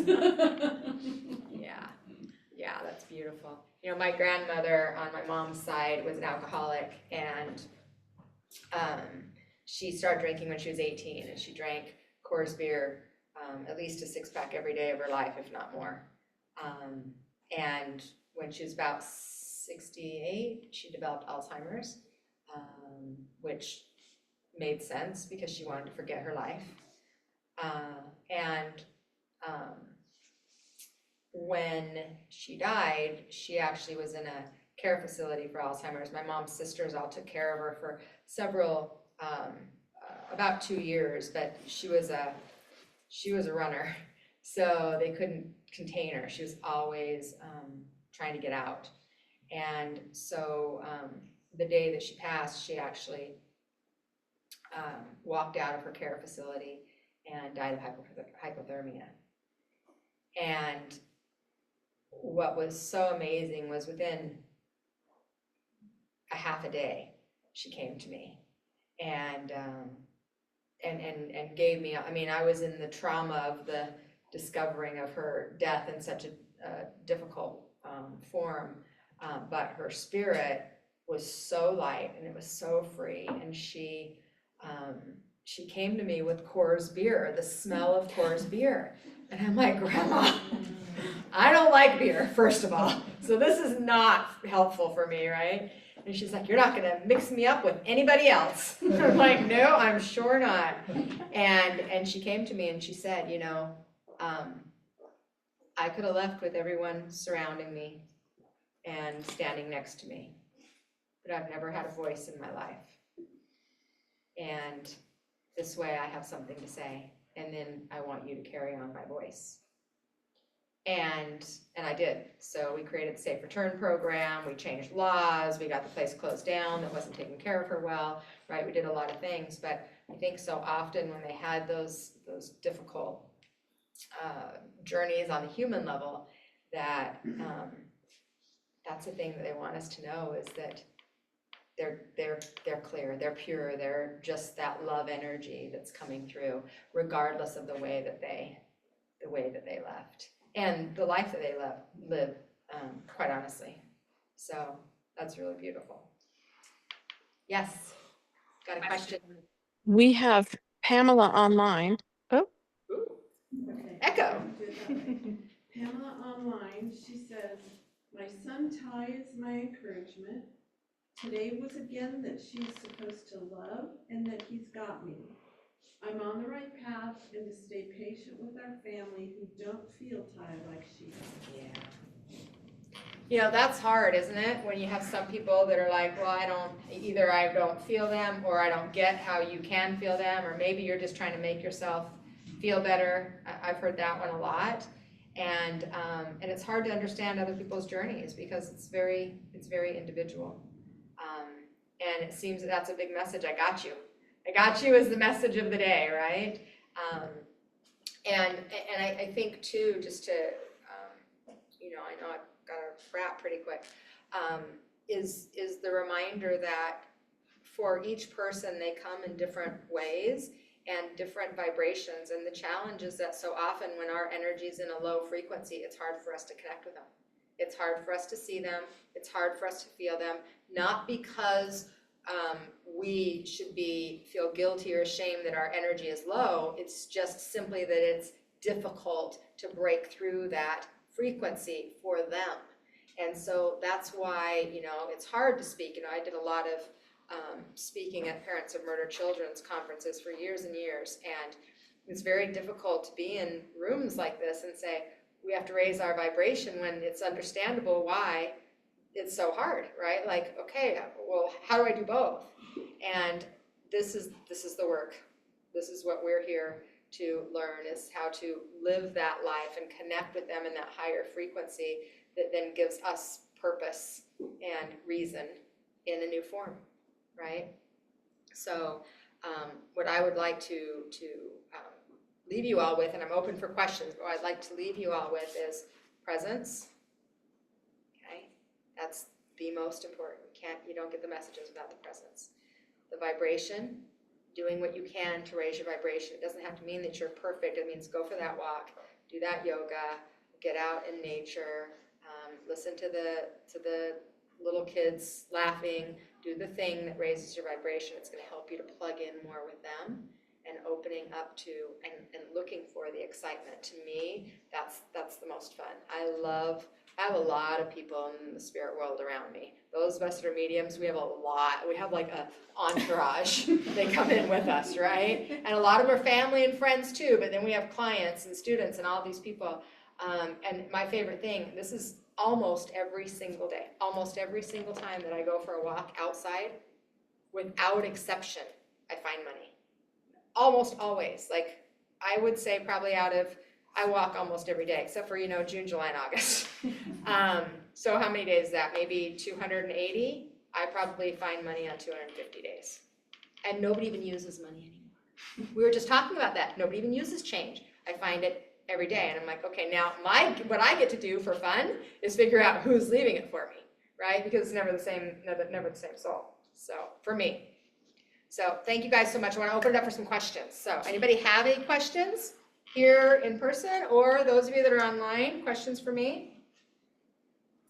you. Yeah, that's beautiful. My grandmother on my mom's side was an alcoholic, and she started drinking when she was 18, and she drank Coors beer at least a 6-pack every day of her life, if not more. And when she was about 68, she developed Alzheimer's, which made sense because she wanted to forget her life. When she died, she actually was in a care facility for Alzheimer's. My mom's sisters all took care of her for several, about 2 years, but she was a runner, so they couldn't contain her. She was always trying to get out. And so the day that she passed, she actually walked out of her care facility and died of hypothermia. And what was so amazing was within a half a day, she came to me and gave me, I was in the trauma of the discovering of her death in such a difficult form, but her spirit was so light and it was so free, and she came to me with Coors beer, the smell of Coors beer, and I'm like, Grandma, I don't like beer, first of all, so this is not helpful for me, right? And she's like, you're not gonna mix me up with anybody else. I'm like, no, I'm sure not. And she came to me and she said, I could have left with everyone surrounding me and standing next to me, but I've never had a voice in my life. And this way I have something to say, and then I want you to carry on my voice. And I did. So we created the Safe Return program, we changed laws, we got the place closed down that wasn't taking care of her well, right? We did a lot of things, but I think so often when they had those difficult journeys on the human level, that that's the thing that they want us to know, is that they're clear, they're pure, they're just that love energy that's coming through, regardless of the way that they left. And the life that they live, quite honestly. So that's really beautiful. Yes, got a question? We have Pamela online. Oh, Ooh, Okay. echo. Do it that way. Pamela online, she says, my son Ty is my encouragement. Today was again that she's supposed to love and that he's got me. I'm on the right path, and to stay patient with our family who don't feel Ty like she does. Yeah. That's hard, isn't it? When you have some people that are like, well, I don't feel them, or I don't get how you can feel them, or maybe you're just trying to make yourself feel better. I've heard that one a lot. And it's hard to understand other people's journeys because it's very individual. And it seems that's a big message. I got you is the message of the day, right? And I think too, just to, I know I've got to wrap pretty quick, is the reminder that for each person, they come in different ways and different vibrations. And the challenge is that so often when our energy is in a low frequency, it's hard for us to connect with them. It's hard for us to see them. It's hard for us to feel them, not because we should feel guilty or ashamed that our energy is low. It's just simply that it's difficult to break through that frequency for them. And so that's why, it's hard to speak. I did a lot of speaking at Parents of Murdered Children's conferences for years and years. And it's very difficult to be in rooms like this and say, we have to raise our vibration when it's understandable why it's so hard, right? Like, okay, well, how do I do both? And this is the work. This is what we're here to learn, is how to live that life and connect with them in that higher frequency that then gives us purpose and reason in a new form, right? So what I would like to leave you all with, and I'm open for questions, but what I'd like to leave you all with is presence. Okay, that's the most important. You don't get the messages without the presence. The vibration, doing what you can to raise your vibration. It doesn't have to mean that you're perfect. It means go for that walk, do that yoga, get out in nature, listen to the little kids laughing, do the thing that raises your vibration. It's going to help you to plug in more with them and opening up to and looking for the excitement. To me, that's the most fun. I have a lot of people in the spirit world around me. Those of us that are mediums, we have a lot. We have like a entourage. They come in with us, right? And a lot of them are family and friends too, but then we have clients and students and all these people. And my favorite thing, this is almost every single day, almost every single time that I go for a walk outside, without exception, I find money. Almost always. Like, I would say probably I walk almost every day, except for, June, July, and August. So how many days is that? Maybe 280? I probably find money on 250 days. And nobody even uses money anymore. We were just talking about that. Nobody even uses change. I find it every day. And I'm like, okay, now what I get to do for fun is figure out who's leaving it for me, right? Because it's never the same soul. So for me. So thank you guys so much. I want to open it up for some questions. So anybody have any questions here in person, or those of you that are online, questions for me?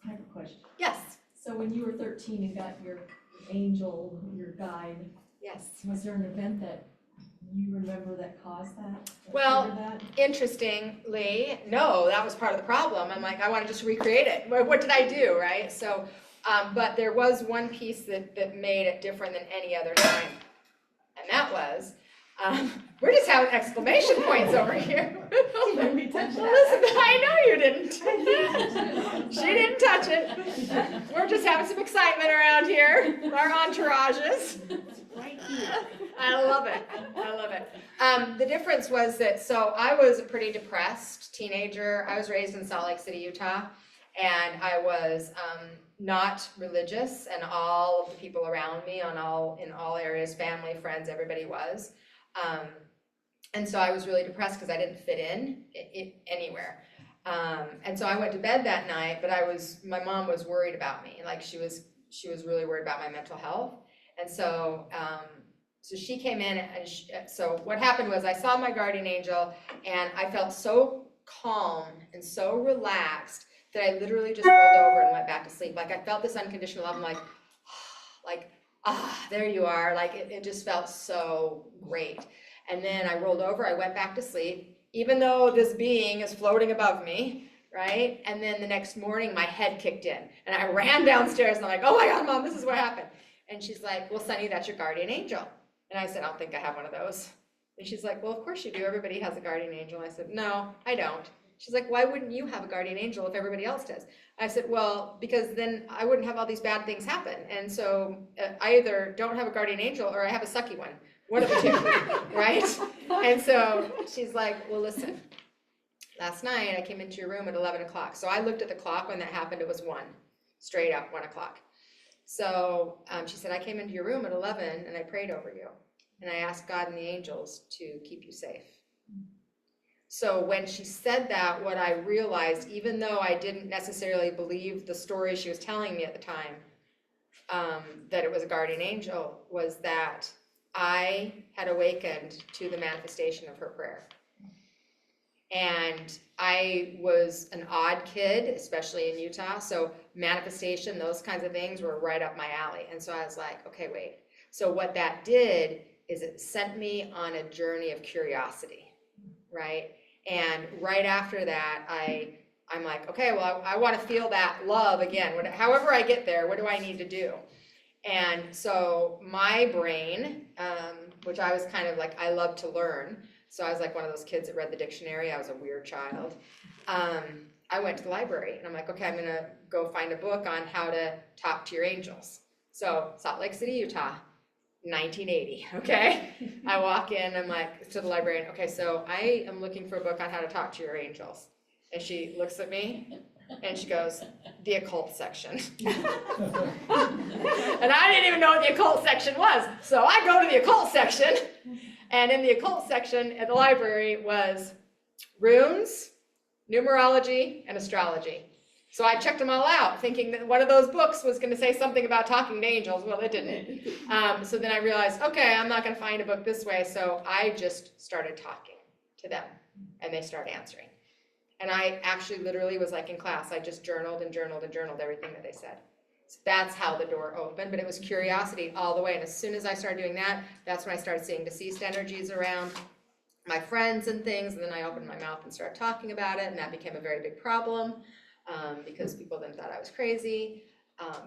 I have a question. Yes. So when you were 13 and got your angel, your guide, Yes. was there an event that you remember that caused that? Well, triggered that? interestingly, no, that was part of the problem. I'm like, I want to just recreate it. What did I do, right? So, but there was one piece that made it different than any other time. And that was, we're just having exclamation points over here. Let me touch that. Listen, I know you didn't. She didn't touch it. We're just having some excitement around here, our entourages. Right here. I love it. I love it. The difference was that, so I was a pretty depressed teenager. I was raised in Salt Lake City, Utah, and I was not religious, and all of the people around me in all areas, family, friends, everybody was. And so I was really depressed because I didn't fit in anywhere. And so I went to bed that night, but my mom was worried about me. Like she was really worried about my mental health. And so, so she came in, and so what happened was I saw my guardian angel, and I felt so calm and so relaxed that I literally just rolled over and went back to sleep. Like I felt this unconditional love. I'm like, there you are. Like it just felt so great. And then I rolled over, I went back to sleep, even though this being is floating above me, right? And then the next morning, my head kicked in, and I ran downstairs, and I'm like, oh my God, Mom, this is what happened. And she's like, well, Sunny, that's your guardian angel. And I said, I don't think I have one of those. And she's like, well, of course you do. Everybody has a guardian angel. I said, no, I don't. She's like, why wouldn't you have a guardian angel if everybody else does? I said, well, because then I wouldn't have all these bad things happen. And so I either don't have a guardian angel or I have a sucky one. One of the two, right? And so she's like, well, listen, last night I came into your room at 11 o'clock. So I looked at the clock when that happened. It was 1, straight up 1 o'clock. So she said, I came into your room at 11 and I prayed over you. And I asked God and the angels to keep you safe. So when she said that, what I realized, even though I didn't necessarily believe the story she was telling me at the time, that it was a guardian angel, was that I had awakened to the manifestation of her prayer. And I was an odd kid, especially in Utah, so manifestation, those kinds of things were right up my alley. And so I was like, okay, wait, So what that did is it sent me on a journey of curiosity, right? And right after that, I'm like, okay, well, I want to feel that love again. However I get there, what do I need to do? And so my brain, which I was kind of like, I love to learn. So I was like one of those kids that read the dictionary. I was a weird child. I went to the library and I'm like, okay, I'm going to go find a book on how to talk to your angels. So Salt Lake City, Utah, 1980, okay? I walk in, I'm like, to the librarian, okay, so I am looking for a book on how to talk to your angels. And she looks at me and she goes, the occult section. And I didn't even know what the occult section was. So I go to the occult section, and in the occult section at the library was runes, numerology, and astrology. So I checked them all out, thinking that one of those books was going to say something about talking to angels. Well, it didn't. So then I realized, okay, I'm not going to find a book this way. So I just started talking to them, and they started answering. And I actually literally was like in class, I just journaled and journaled and journaled everything that they said. So that's how the door opened, but it was curiosity all the way. And as soon as I started doing that, that's when I started seeing deceased energies around my friends and things. And then I opened my mouth and started talking about it, and that became a very big problem. Because people then thought I was crazy,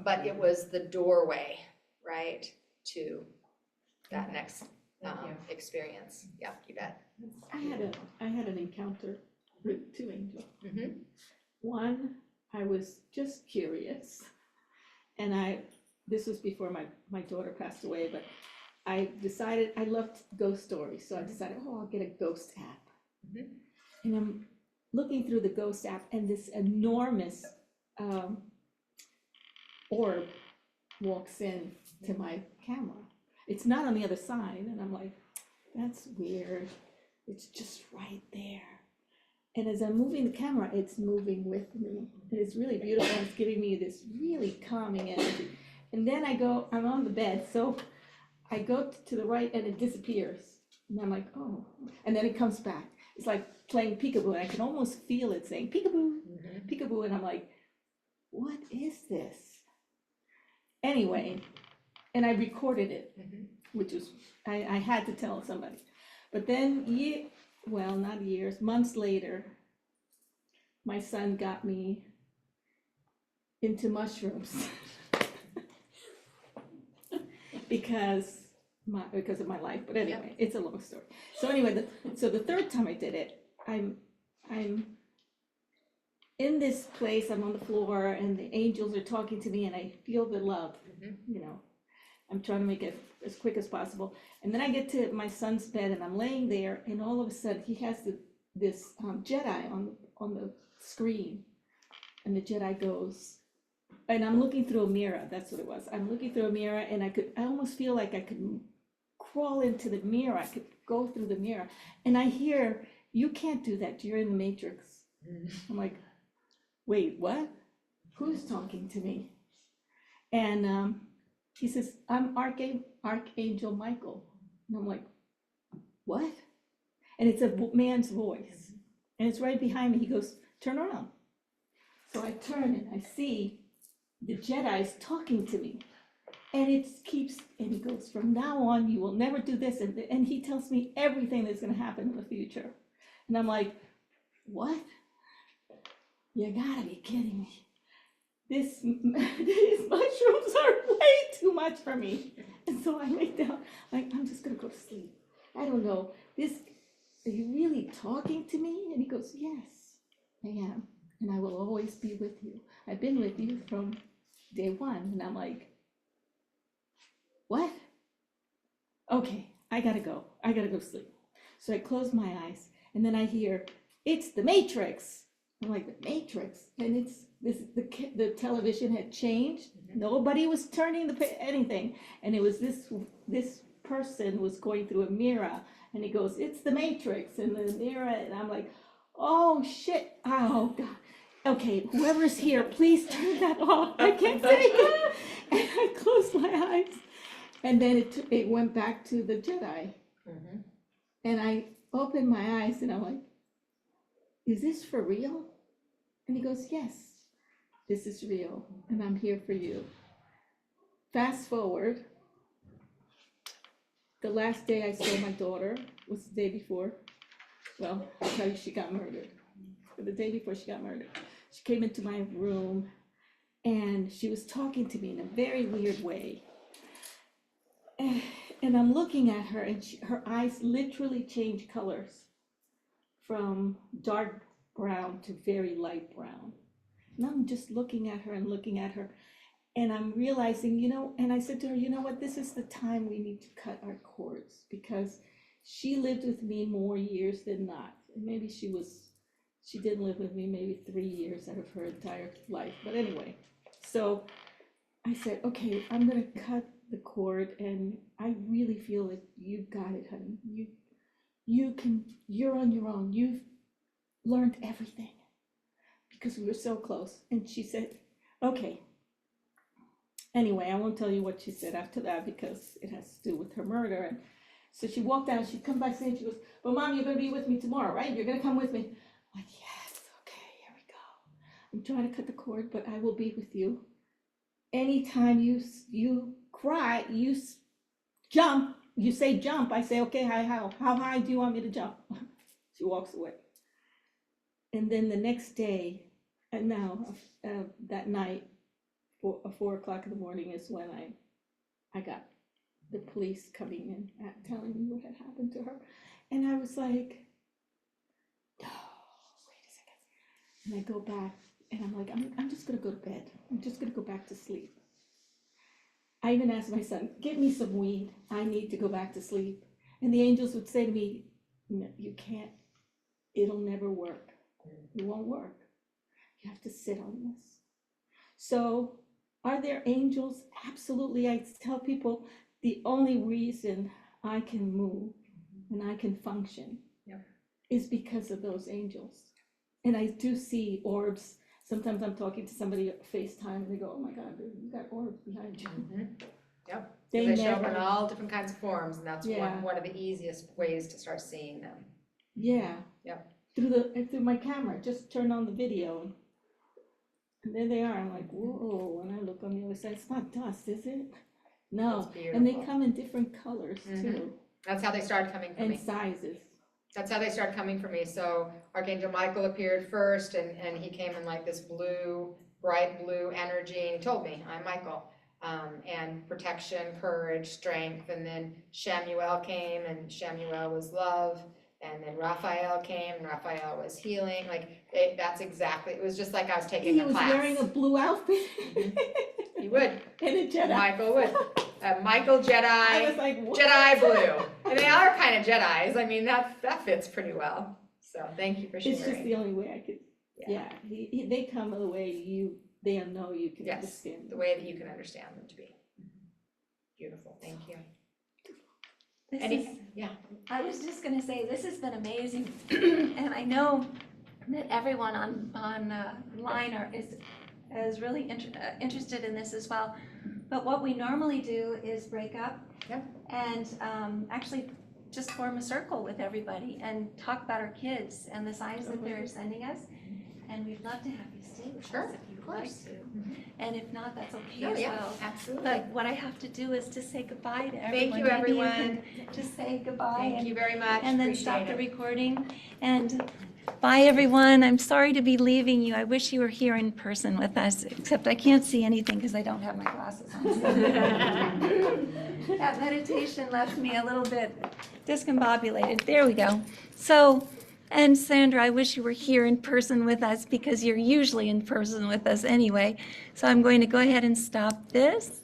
but it was the doorway, right, to that next experience. Yeah, you bet. I had an encounter with two angels. Mm-hmm. One, I was just curious, and this was before my daughter passed away, but I decided, I loved ghost stories, so I decided, I'll get a ghost app. Mm-hmm. And I'm looking through the ghost app, and this enormous orb walks in to my camera. It's not on the other side, and I'm like, that's weird. It's just right there. And as I'm moving the camera, it's moving with me. And it's really beautiful. It's giving me this really calming energy. And then I'm on the bed, so I go to the right and it disappears. And I'm like, oh. And then it comes back. It's like playing peekaboo, and I can almost feel it saying peekaboo, peekaboo, and I'm like, what is this? Anyway, and I recorded it, which was, I had to tell somebody. But then, not years, months later, my son got me into mushrooms because of my life, but anyway, it's a long story. So anyway, so the third time I did it, I'm in this place, I'm on the floor, and the angels are talking to me, and I feel the love, I'm trying to make it as quick as possible. And then I get to my son's bed, and I'm laying there, and all of a sudden, he has this Jedi on the screen, and the Jedi goes, and I'm looking through a mirror, that's what it was. I'm looking through a mirror, and I almost feel like I could crawl into the mirror, I could go through the mirror, and I hear, you can't do that, you're in the Matrix. I'm like, wait, what? Who's talking to me? And he says, I'm Archangel Michael. And I'm like, what? And it's a man's voice. And it's right behind me. He goes, turn around. So I turn and I see the Jedi's talking to me. And it keeps, and he goes, from now on, you will never do this. And he tells me everything that's going to happen in the future. And I'm like, what? You gotta be kidding me. These mushrooms are way too much for me. And so I lay down, like, I'm just gonna go to sleep. I don't know, are you really talking to me? And he goes, yes, I am. And I will always be with you. I've been with you from day one. And I'm like, what? Okay, I gotta go sleep. So I close my eyes, and then I hear, it's the Matrix. I'm like, the Matrix, and it's the television had changed. Nobody was turning anything, and it was this person was going through a mirror, and he goes, it's the Matrix in the mirror, and I'm like, oh shit, oh God, okay, whoever's here, please turn that off. I can't take it. And I closed my eyes, and then it went back to the Jedi, and I opened my eyes, and I'm like, is this for real? And he goes, yes, this is real, and I'm here for you. Fast forward, the last day I saw my daughter was the day before. Well, I'll tell you, she got murdered. But the day before she got murdered, she came into my room and she was talking to me in a very weird way. And I'm looking at her and her eyes literally changed colors from dark brown to very light brown. And I'm just looking at her and looking at her. And I'm realizing, and I said to her, you know what, this is the time we need to cut our cords, because she lived with me more years than not. And maybe she didn't live with me maybe 3 years out of her entire life. But anyway, so I said, okay, I'm gonna cut the cord, and I really feel like you got it, honey. You're on your own. You've learned everything, because we were so close. And she said, okay. Anyway, I won't tell you what she said after that, because it has to do with her murder. And so she walked out, she'd come back saying, she goes, well, Mom, you're gonna be with me tomorrow, right? You're gonna come with me. I'm like, yes, okay, here we go. I'm trying to cut the cord, but I will be with you. Anytime you cry, jump, you say jump, I say, okay, how high do you want me to jump? She walks away. And then the next day, and now, that night, 4 o'clock in the morning is when I got the police coming in, telling me what had happened to her. And I was like, oh, wait a second. And I go back, and I'm like, I'm just gonna go to bed. I'm just gonna go back to sleep. I even asked my son, get me some weed. I need to go back to sleep. And the angels would say to me, no, you can't. It'll never work. It won't work. You have to sit on this. So, are there angels? Absolutely. I tell people the only reason I can move and I can function is because of those angels. And I do see orbs. Sometimes I'm talking to somebody at FaceTime and they go, oh my God, you got orbs behind you. Mm-hmm. Yep. They They show up in never, all different kinds of forms, and that's Yeah. one of the easiest ways to start seeing them. yeah. Yep. Through my camera, just turn on the video. And there they are. I'm like, whoa. And I look on the other side, it's not dust, is it? No. That's beautiful. And they come in different colors Mhm. too, That's how they started coming for and me. sizes. That's how they started coming for me. So Archangel Michael appeared first, and he came in like this blue, bright blue energy, and he told me, I'm Michael. And protection, courage, strength, and then Shamuel came, and Shamuel was love, and then Raphael came, and Raphael was healing. That's exactly, it was just like I was taking He a was class. wearing a blue outfit. He would. And a Jedi. Michael would. Michael Jedi. I was like, what? Jedi blue. And they are kind of Jedis. I mean, that fits pretty well. So thank you for sharing. It's just the only way I could, yeah. They come the way they know you can Yes, understand the them. way that you can understand them to be. Beautiful, thank you. I was just gonna say, this has been amazing, and I know that everyone online is really interested in this as well. But what we normally do is break up and actually just form a circle with everybody and talk about our kids and the signs that they're sending us. And we'd love to have you stay with us if you would like to. And if not, that's okay as well. Absolutely. But what I have to do is to say goodbye to everyone. Thank you, Maybe everyone. can just say goodbye. Thank you very much. And then Appreciate stop the it. recording. And bye, everyone. I'm sorry to be leaving you. I wish you were here in person with us, except I can't see anything because I don't have my glasses on. That meditation left me a little bit discombobulated. There we go. So, and Sandra, I wish you were here in person with us because you're usually in person with us anyway. So I'm going to go ahead and stop this.